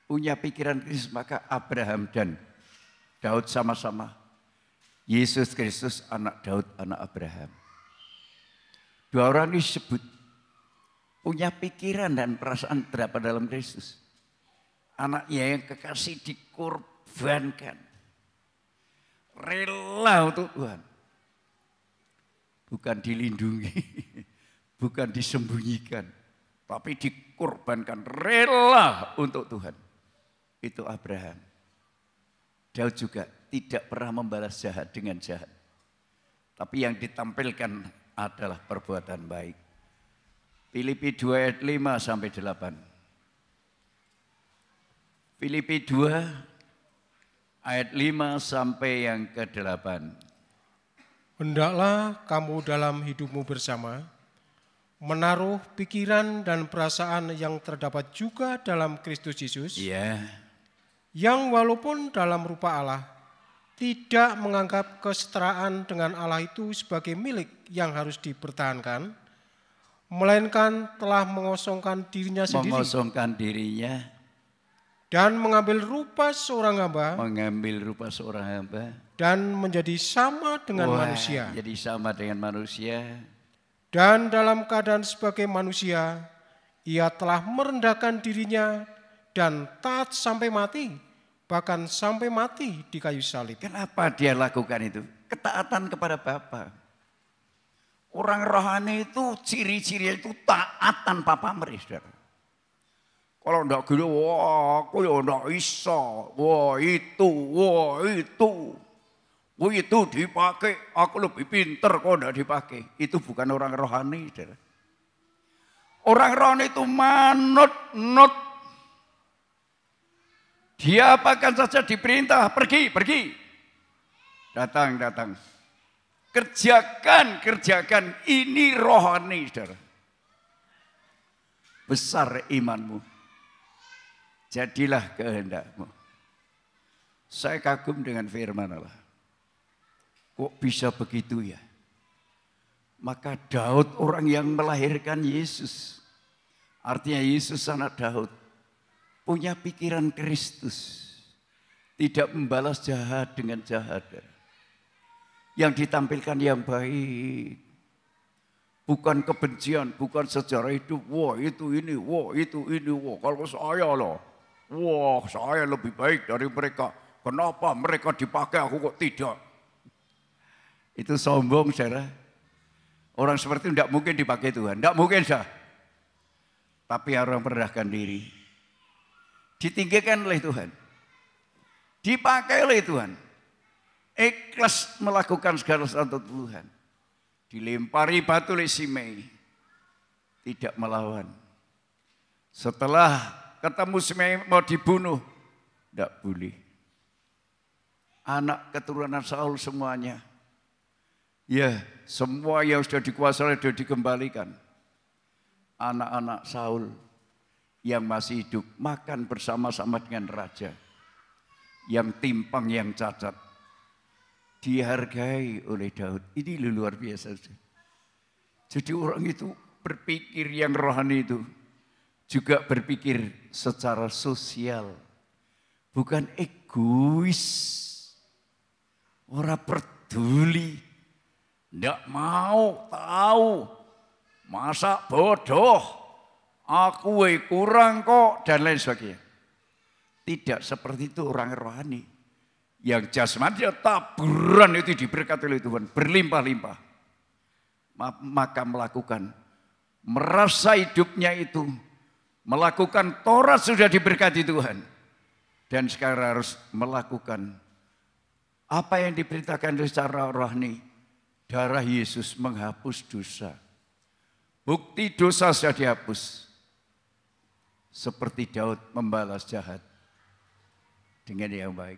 A: Punya pikiran Kristus, maka Abraham dan Daud sama-sama. Yesus Kristus anak Daud, anak Abraham. Dua orang ini disebut punya pikiran dan perasaan terdapat dalam Kristus. Anaknya yang kekasih dikorbankan. Rela untuk Tuhan. Bukan dilindungi, bukan disembunyikan. Tapi dikorbankan, rela untuk Tuhan. Itu Abraham. Daud juga tidak pernah membalas jahat dengan jahat. Tapi yang ditampilkan adalah perbuatan baik. Filipi 2 ayat 5 sampai 8. Filipi 2 ayat 5 sampai yang ke-8.
B: Hendaklah kamu dalam hidupmu bersama menaruh pikiran dan perasaan yang terdapat juga dalam Kristus Yesus.
A: Iya.
B: Yang walaupun dalam rupa Allah tidak menganggap kesetaraan dengan Allah itu sebagai milik yang harus dipertahankan, melainkan telah mengosongkan dirinya sendiri.
A: Mengosongkan dirinya.
B: dan mengambil rupa seorang hamba, dan menjadi sama dengan manusia.
A: Jadi sama dengan manusia.
B: Dan dalam keadaan sebagai manusia, ia telah merendahkan dirinya dan taat sampai mati, bahkan sampai mati di kayu salib.
A: Kenapa dia lakukan itu? Ketaatan kepada Bapa. Orang rohani itu ciri-cirinya itu taat tanpa pamrih, saudara. Kalau enggak gitu, wah aku ya enggak bisa, wah itu dipakai, aku lebih pinter kok enggak dipakai. Itu bukan orang rohani, saudara. Orang rohani itu manut. Dia apakan saja diperintah, pergi. Datang. Kerjakan. Ini rohani, saudara. Besar imanmu. Jadilah kehendakmu. Saya kagum dengan firman Allah. Kok bisa begitu ya? Maka Daud orang yang melahirkan Yesus. Artinya Yesus anak Daud. Punya pikiran Kristus. Tidak membalas jahat dengan jahat. Yang ditampilkan yang baik. Bukan kebencian, bukan sejarah hidup. Wah itu ini, wah. Kalau saya loh. Wah, saya lebih baik dari mereka. Kenapa mereka dipakai, aku kok tidak? Itu sombong, saudara. Orang seperti itu tidak mungkin dipakai Tuhan. Tidak mungkin, sah. Tapi orang merendahkan diri. Ditinggikan oleh Tuhan. Dipakai oleh Tuhan. Ikhlas melakukan segala sesuatu untuk Tuhan. Dilempari batu oleh Simei. Tidak melawan. Setelah ketemu Simei mau dibunuh, tidak boleh. Anak keturunan Saul semuanya. Ya, semua yang sudah dikuasai sudah dikembalikan. Anak-anak Saul yang masih hidup makan bersama-sama dengan raja. Yang timpang, yang cacat. Dihargai oleh Daud. Ini luar biasa. Jadi orang itu berpikir yang rohani itu. Juga berpikir secara sosial. Bukan egois. Orang peduli. Tidak mau tahu. Masa bodoh. Aku kurang kok. Dan lain sebagainya. Tidak seperti itu orang rohani. Yang jasmani taburan itu diberkati oleh Tuhan. Berlimpah-limpah. Maka melakukan. Merasa hidupnya itu. Melakukan Taurat sudah diberkati Tuhan. Dan sekarang harus melakukan apa yang diberitakan secara rohani. Darah Yesus menghapus dosa. Bukti dosa sudah dihapus. Seperti Daud membalas jahat dengan yang baik.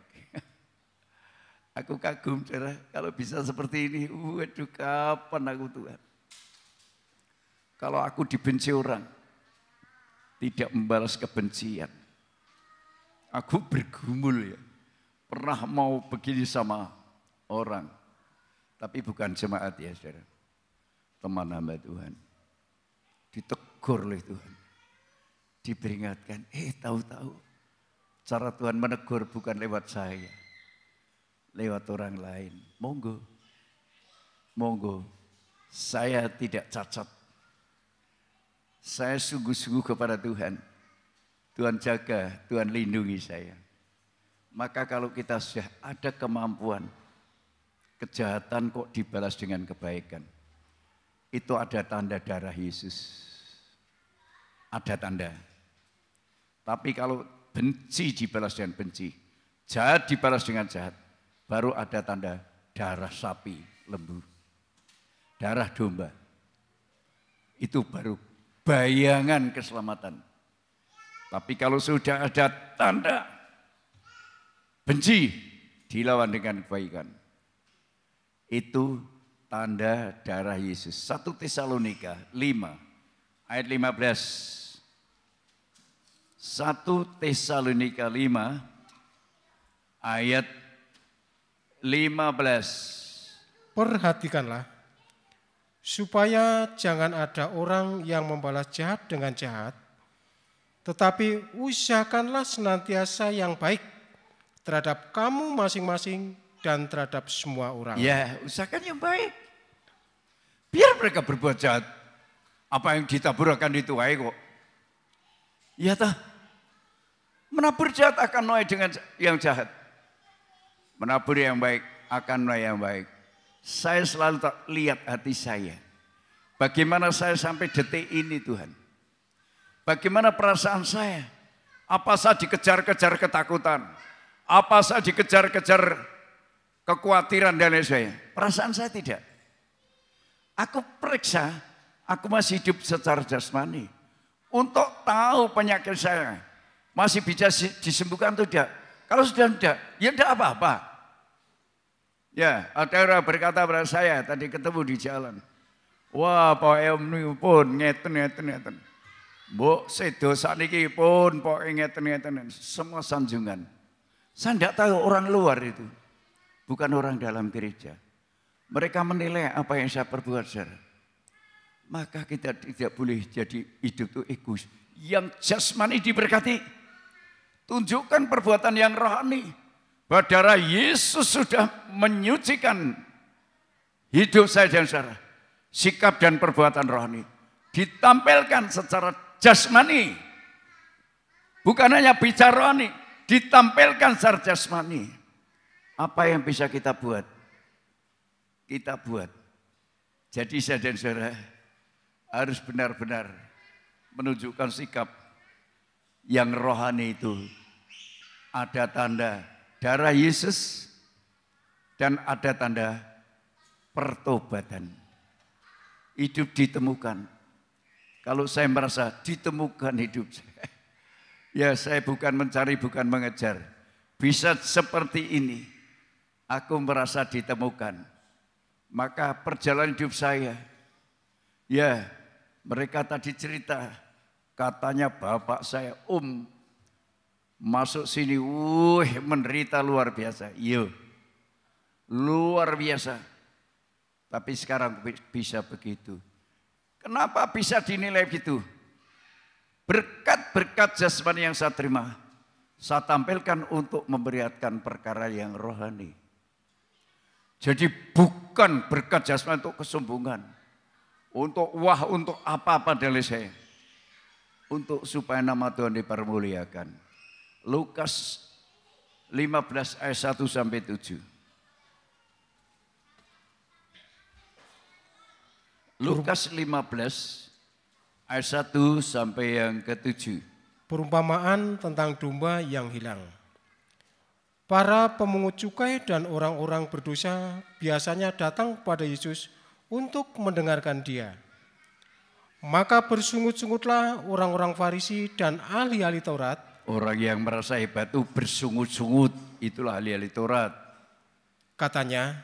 A: Aku kagum, saudara, kalau bisa seperti ini. Waduh, kapan aku Tuhan? Kalau aku dibenci orang, tidak membalas kebencian. Aku bergumul ya. Pernah mau begini sama orang. Tapi bukan jemaat ya, saudara. Teman hamba Tuhan. Ditegur oleh Tuhan. Diperingatkan, tahu-tahu. Cara Tuhan menegur bukan lewat saya. Lewat orang lain. Monggo. Saya tidak cacat. Saya sungguh-sungguh kepada Tuhan. Tuhan jaga, Tuhan lindungi saya. Maka kalau kita sudah ada kemampuan, kejahatan kok dibalas dengan kebaikan. Itu ada tanda darah Yesus. Ada tanda. Tapi kalau benci dibalas dengan benci, jahat dibalas dengan jahat, baru ada tanda darah sapi, lembu, darah domba. Itu baru bayangan keselamatan. Tapi kalau sudah ada tanda benci dilawan dengan kebaikan, itu tanda darah Yesus. 1 Tesalonika 5 ayat 15. 1 Tesalonika 5 ayat 15.
B: Perhatikanlah, supaya jangan ada orang yang membalas jahat dengan jahat, tetapi usahakanlah senantiasa yang baik terhadap kamu masing-masing dan terhadap semua orang.
A: Ya, usahakan yang baik. Biar mereka berbuat jahat. Apa yang ditaburkan itu baik kok. Ya toh. Menabur jahat akan menuai dengan yang jahat. Menabur yang baik akan menuai yang baik. Saya selalu lihat hati saya. Bagaimana saya sampai detik ini Tuhan. Bagaimana perasaan saya. Apa saya dikejar-kejar ketakutan. Apa saya dikejar-kejar kekhawatiran dan lain sebagainya. Perasaan saya tidak. Aku periksa, aku masih hidup secara jasmani. Untuk tahu penyakit saya. Masih bisa disembuhkan atau tidak. Kalau sudah tidak, ya tidak apa-apa. Ya, ada orang berkata pada saya, tadi ketemu di jalan. Wah, Pak Emni pun ngeten. Mbok sedo sakniki pun Pak ngeten. Semua sanjungan. Saya tidak tahu orang luar itu. Bukan orang dalam gereja. Mereka menilai apa yang saya perbuat, saudara. Maka kita tidak boleh jadi hidup itu egois. Yang jasmani diberkati. Tunjukkan perbuatan yang rohani. Bahwa darah Yesus sudah menyucikan hidup saya dan saudara. Sikap dan perbuatan rohani. Ditampilkan secara jasmani. Bukan hanya bicara rohani. Ditampilkan secara jasmani. Apa yang bisa kita buat? Kita buat. Jadi saya dan saudara harus benar-benar menunjukkan sikap yang rohani itu. Ada tanda darah Yesus dan ada tanda pertobatan. Hidup ditemukan. Kalau saya merasa ditemukan hidup saya. Ya saya bukan mencari, bukan mengejar. Bisa seperti ini. Aku merasa ditemukan. Maka perjalanan hidup saya. Ya mereka tadi cerita. Katanya bapak saya masuk sini. Menderita luar biasa. Iya. Luar biasa. Tapi sekarang bisa begitu. Kenapa bisa dinilai begitu? Berkat-berkat jasmani yang saya terima. Saya tampilkan untuk memperlihatkan perkara yang rohani. Jadi bukan berkat jasmani untuk kesombongan. Untuk untuk apa-apa dari saya. Untuk supaya nama Tuhan dipermuliakan. Lukas 15 ayat 1 sampai 7. Lukas 15 ayat 1 sampai yang ke-7.
B: Perumpamaan tentang domba yang hilang. Para pemungut cukai dan orang-orang berdosa biasanya datang kepada Yesus untuk mendengarkan dia. Maka bersungut-sungutlah orang-orang Farisi dan ahli-ahli Taurat.
A: Orang yang merasa hebat itu bersungut-sungut, itulah ahli-ahli Taurat.
B: Katanya,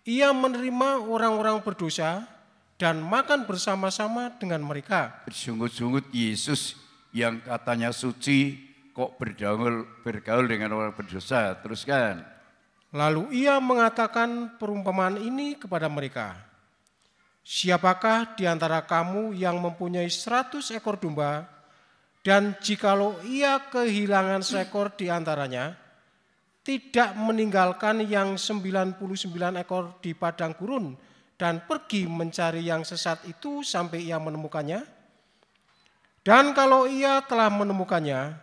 B: ia menerima orang-orang berdosa dan makan bersama-sama dengan mereka.
A: Bersungut-sungut Yesus yang katanya suci, kok bergaul dengan orang berdosa. Teruskan.
B: Lalu ia mengatakan perumpamaan ini kepada mereka. Siapakah di antara kamu yang mempunyai 100 ekor domba, dan jikalau ia kehilangan seekor di antaranya, tidak meninggalkan yang 99 ekor di padang gurun, dan pergi mencari yang sesat itu sampai ia menemukannya? Dan kalau ia telah menemukannya,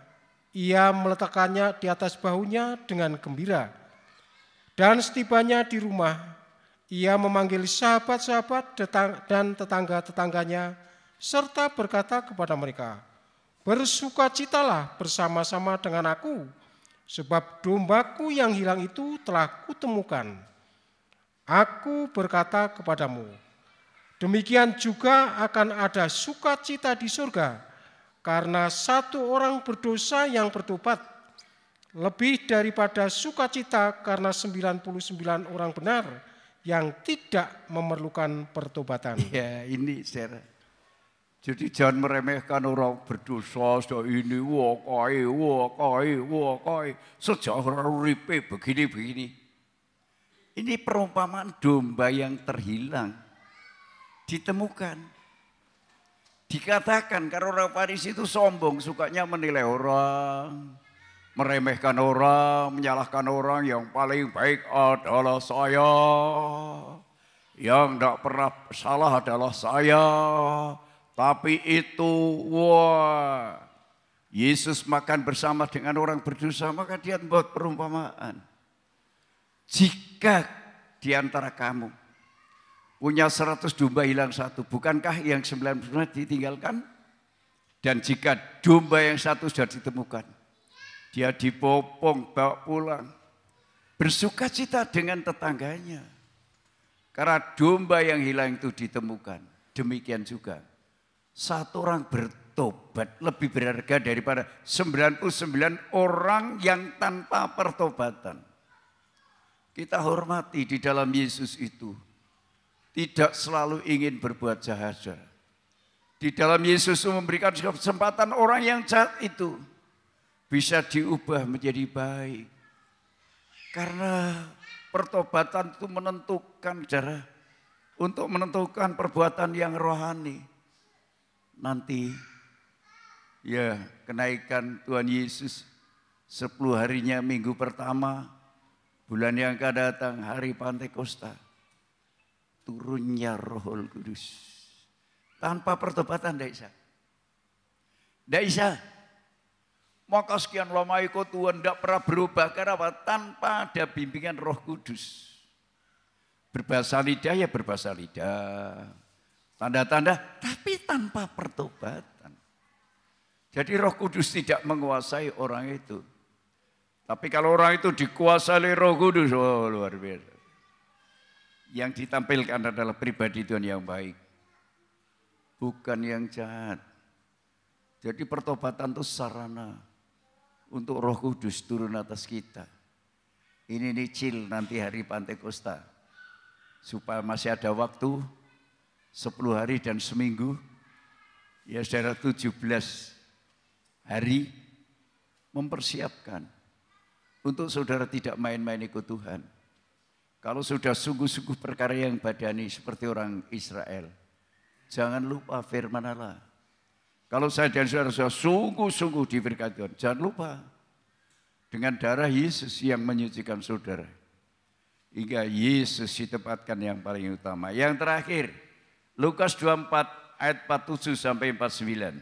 B: ia meletakkannya di atas bahunya dengan gembira. Dan setibanya di rumah, ia memanggil sahabat-sahabat dan tetangga-tetangganya, serta berkata kepada mereka, bersukacitalah bersama-sama dengan aku, sebab dombaku yang hilang itu telah kutemukan. Aku berkata kepadamu, demikian juga akan ada sukacita di surga, karena satu orang berdosa yang bertobat, lebih daripada sukacita karena 99 orang benar yang tidak memerlukan pertobatan.
A: Ya ini saudara. Jadi jangan meremehkan orang berdosa, ini wakai. Sejak orang uripe begini. Ini perumpamaan domba yang terhilang. Ditemukan. Dikatakan karena orang Farisi itu sombong, sukanya menilai orang, meremehkan orang, menyalahkan orang. Yang paling baik adalah saya, yang tidak pernah salah adalah saya. Tapi itu, wah, Yesus makan bersama dengan orang berdosa, maka dia membuat perumpamaan. Jika di antara kamu punya 100 domba hilang satu, bukankah yang 99 ditinggalkan? Dan jika domba yang satu sudah ditemukan, dia dipopong, bawa pulang, bersukacita dengan tetangganya. Karena domba yang hilang itu ditemukan. Demikian juga, satu orang bertobat lebih berharga daripada 99 orang yang tanpa pertobatan. Kita hormati di dalam Yesus itu tidak selalu ingin berbuat jahat. Di dalam Yesus memberikan kesempatan orang yang jahat itu bisa diubah menjadi baik. Karena pertobatan itu menentukan cara untuk menentukan perbuatan yang rohani. Nanti ya kenaikan Tuhan Yesus 10 harinya minggu pertama, bulan yang akan datang hari Pantekosta. Turunnya Roh Kudus. Tanpa pertobatan tidak bisa. Tidak bisa. Maka sekian lama ikut Tuhan tidak pernah berubah. Karena apa? Tanpa ada bimbingan Roh Kudus. Berbahasa lidah ya berbahasa lidah. Tanda-tanda tapi tanpa pertobatan. Jadi Roh Kudus tidak menguasai orang itu. Tapi kalau orang itu dikuasai Roh Kudus, oh luar biasa. Yang ditampilkan adalah pribadi Tuhan yang baik, bukan yang jahat. Jadi pertobatan itu sarana untuk Roh Kudus turun atas kita. Ini nyicil nanti hari Pantekosta, supaya masih ada waktu 10 hari dan seminggu, ya saudara 17 hari mempersiapkan untuk saudara tidak main-main ikut Tuhan. Kalau sudah sungguh-sungguh perkara yang badani seperti orang Israel, jangan lupa firman Allah. Kalau saya dan saudara sungguh-sungguh diberkati Tuhan, jangan lupa dengan darah Yesus yang menyucikan saudara. Hingga Yesus ditempatkan yang paling utama. Yang terakhir, Lukas 24 ayat 47 sampai 49.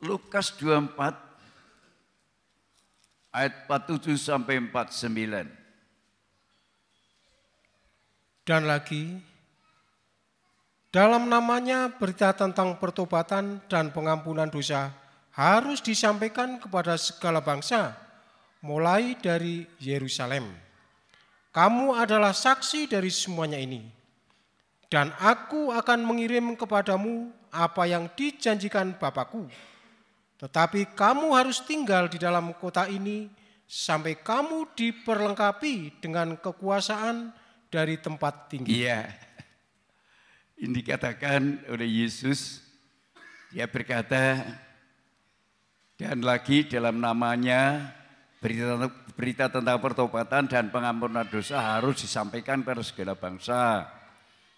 A: Lukas 24 ayat 47 sampai 49.
B: Dan lagi, dalam namanya berita tentang pertobatan dan pengampunan dosa harus disampaikan kepada segala bangsa, mulai dari Yerusalem. Kamu adalah saksi dari semuanya ini. Dan aku akan mengirim kepadamu apa yang dijanjikan Bapakku. Tetapi kamu harus tinggal di dalam kota ini sampai kamu diperlengkapi dengan kekuasaan dari tempat tinggi.
A: Iya. Ini dikatakan oleh Yesus, dia berkata, dan lagi dalam namanya berita tentang pertobatan dan pengampunan dosa harus disampaikan pada segala bangsa.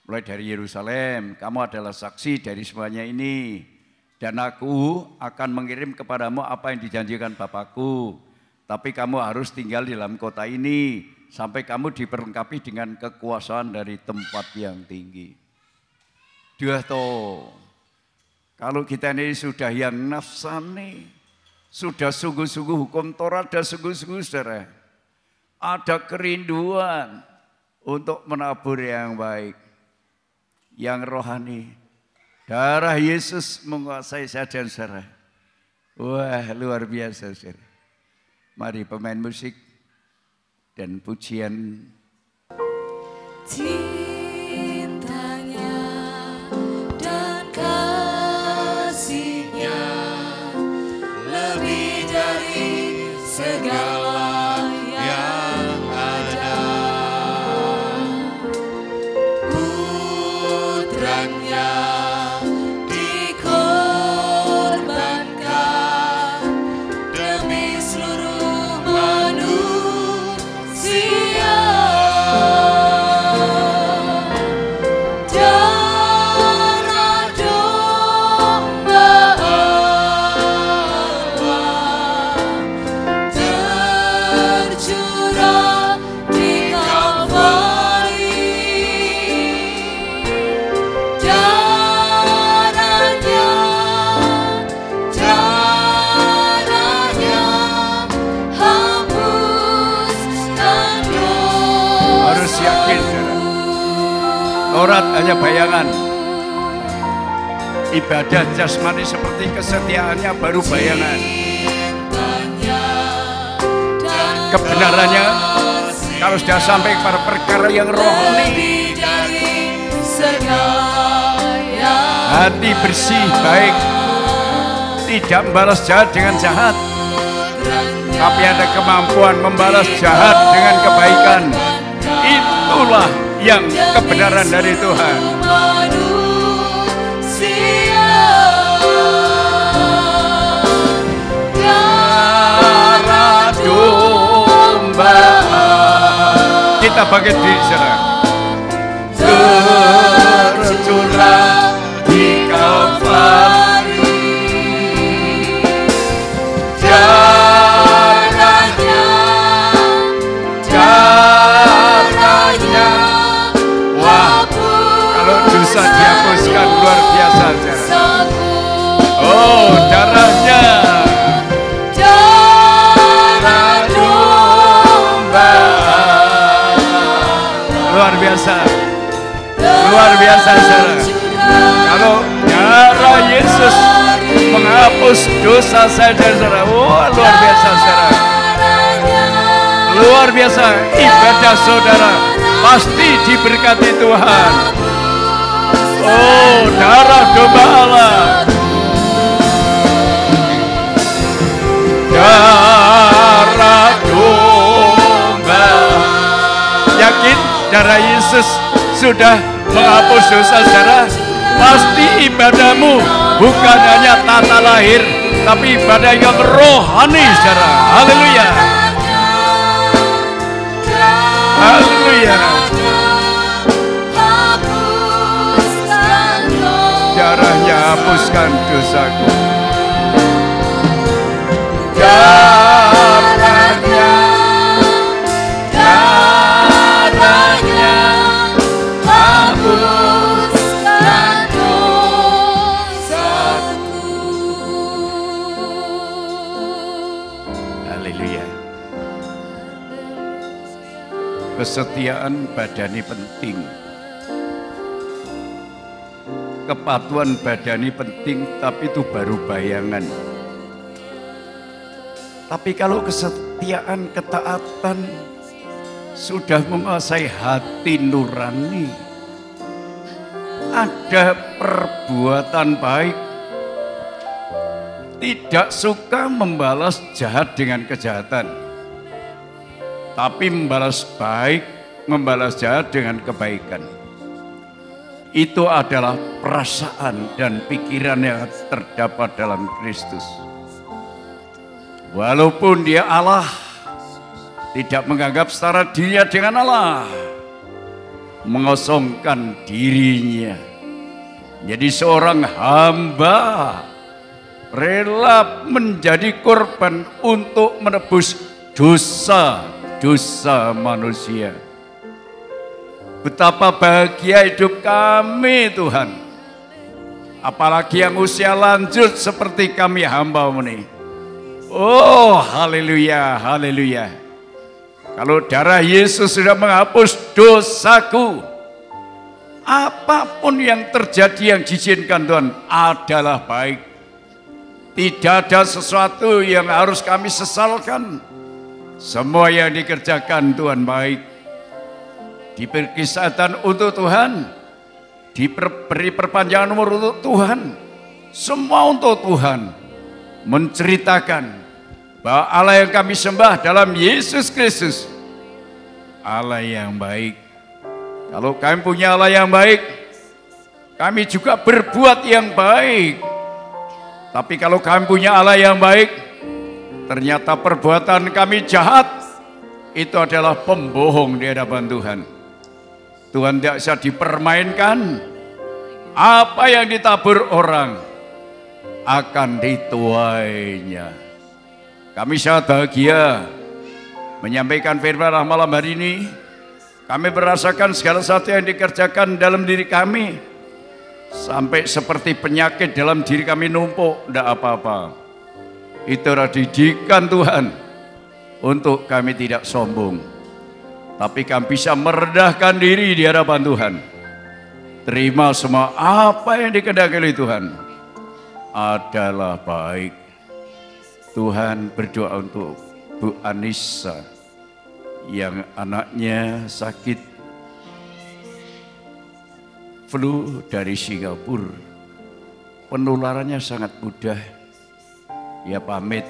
A: Mulai dari Yerusalem, kamu adalah saksi dari semuanya ini. Dan aku akan mengirim kepadamu apa yang dijanjikan Bapakku. Tapi kamu harus tinggal di dalam kota ini sampai kamu diperlengkapi dengan kekuasaan dari tempat yang tinggi. Dua toh, kalau kita ini sudah yang nafsani, sudah sungguh-sungguh hukum Taurat dan sungguh-sungguh saudara, ada kerinduan untuk menabur yang baik, yang rohani. Darah Yesus menguasai saya dan saudara. Wah, luar biasa saudara. Mari pemain musik dan pujian.
C: Cintanya dan kasih-Nya lebih dari segala yang ada. Putranya dikorbankan demi seluruh manusia.
A: Taurat hanya bayangan. Ibadah jasmani seperti kesetiaannya baru bayangan. Kebenarannya kalau sudah sampai kepada perkara yang rohani, hati bersih, baik, tidak membalas jahat dengan jahat, tapi ada kemampuan membalas jahat dengan kebaikan. Itulah yang kebenaran dari Tuhan. Darah domba, kita bangkit di sana. Tercurah di Kalvari, darahnya, wah, kalau dosa dihapuskan luar biasa, saudara. Oh, darahnya, darah domba, luar biasa. Luar biasa, saudara. Kalau darah Yesus menghapus dosa saja, saudara. Wah, luar biasa, saudara. Luar biasa, ibadah saudara pasti diberkati Tuhan. Oh, darah domba Allah. Darah domba. Yakin darah Yesus sudah menghapus dosa, saudara? Pasti ibadahmu bukan hanya tata lahir, tapi ibadah yang rohani, saudara. Haleluya. Haleluya. Darahnya hapuskan dosaku. Darahnya, darahnya hapuskan dosaku. Haleluya. Kesetiaan badani penting. Kepatuhan badani penting, tapi itu baru bayangan. Tapi kalau kesetiaan, ketaatan sudah menguasai hati nurani, ada perbuatan baik, tidak suka membalas jahat dengan kejahatan, tapi membalas baik, membalas jahat dengan kebaikan. Itu adalah perasaan dan pikiran yang terdapat dalam Kristus. Walaupun dia Allah, tidak menganggap setara dirinya dengan Allah, mengosongkan dirinya, jadi seorang hamba, rela menjadi korban untuk menebus dosa-dosa manusia. Betapa bahagia hidup kami, Tuhan. Apalagi yang usia lanjut seperti kami hamba-Mu ini. Oh, haleluya, haleluya. Kalau darah Yesus sudah menghapus dosaku, apapun yang terjadi yang diizinkan Tuhan adalah baik. Tidak ada sesuatu yang harus kami sesalkan. Semua yang dikerjakan Tuhan baik. Diberi kesehatan untuk Tuhan, diberi perpanjangan umur untuk Tuhan, semua untuk Tuhan. Menceritakan bahwa Allah yang kami sembah dalam Yesus Kristus, Allah yang baik. Kalau kami punya Allah yang baik, kami juga berbuat yang baik. Tapi kalau kami punya Allah yang baik, ternyata perbuatan kami jahat, itu adalah pembohong di hadapan Tuhan. Tuhan tidak bisa dipermainkan. Apa yang ditabur orang akan dituainya. Kami sangat bahagia menyampaikan firman Allah malam hari ini. Kami merasakan segala sesuatu yang dikerjakan dalam diri kami, sampai seperti penyakit dalam diri kami numpuk, tidak apa-apa. Itu adalah didikan Tuhan untuk kami tidak sombong, tapi kami bisa merendahkan diri di hadapan Tuhan. Terima semua apa yang dikehendaki oleh Tuhan adalah baik. Tuhan berdoa untuk Bu Anissa yang anaknya sakit flu dari Singapura. Penularannya sangat mudah. Ia pamit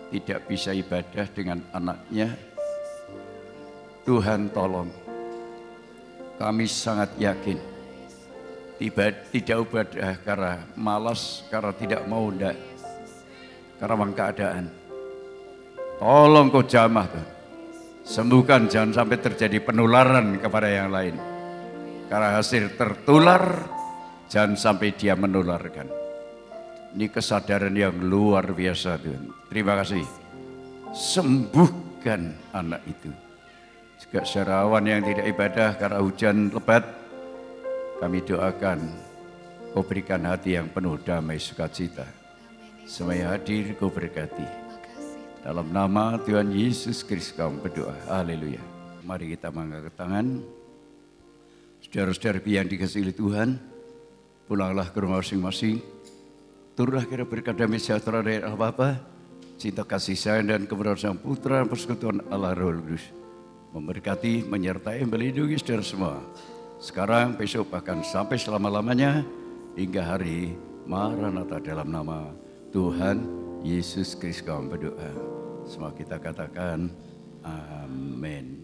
A: tidak bisa ibadah dengan anaknya. Tuhan tolong. Kami sangat yakin tidak ibadah karena malas, karena tidak mau, enggak. Karena memang keadaan. Tolong kau jamah Tuhan. Sembuhkan, jangan sampai terjadi penularan kepada yang lain. Karena hasil tertular, jangan sampai dia menularkan. Ini kesadaran yang luar biasa Tuhan. Terima kasih. Sembuhkan anak itu. Juga sarawan yang tidak ibadah karena hujan lebat, kami doakan kau berikan hati yang penuh damai sukacita. Semua hadir kau berkati. Dalam nama Tuhan Yesus Kristus kami berdoa. Haleluya. Mari kita mengangkat tangan. Saudara-saudara yang dikasihi oleh Tuhan, pulanglah ke rumah masing-masing. Turunlah kira berkat damai sejahtera dari Allah Bapa, cinta kasih sayang dan kebenaran Sang Putra, persekutuan Allah Roh Kudus memberkati, menyertai, melindungi saudara semua. Sekarang, besok, bahkan sampai selama-lamanya hingga hari Maranatha dalam nama Tuhan Yesus Kristus kami berdoa. Semua kita katakan amin.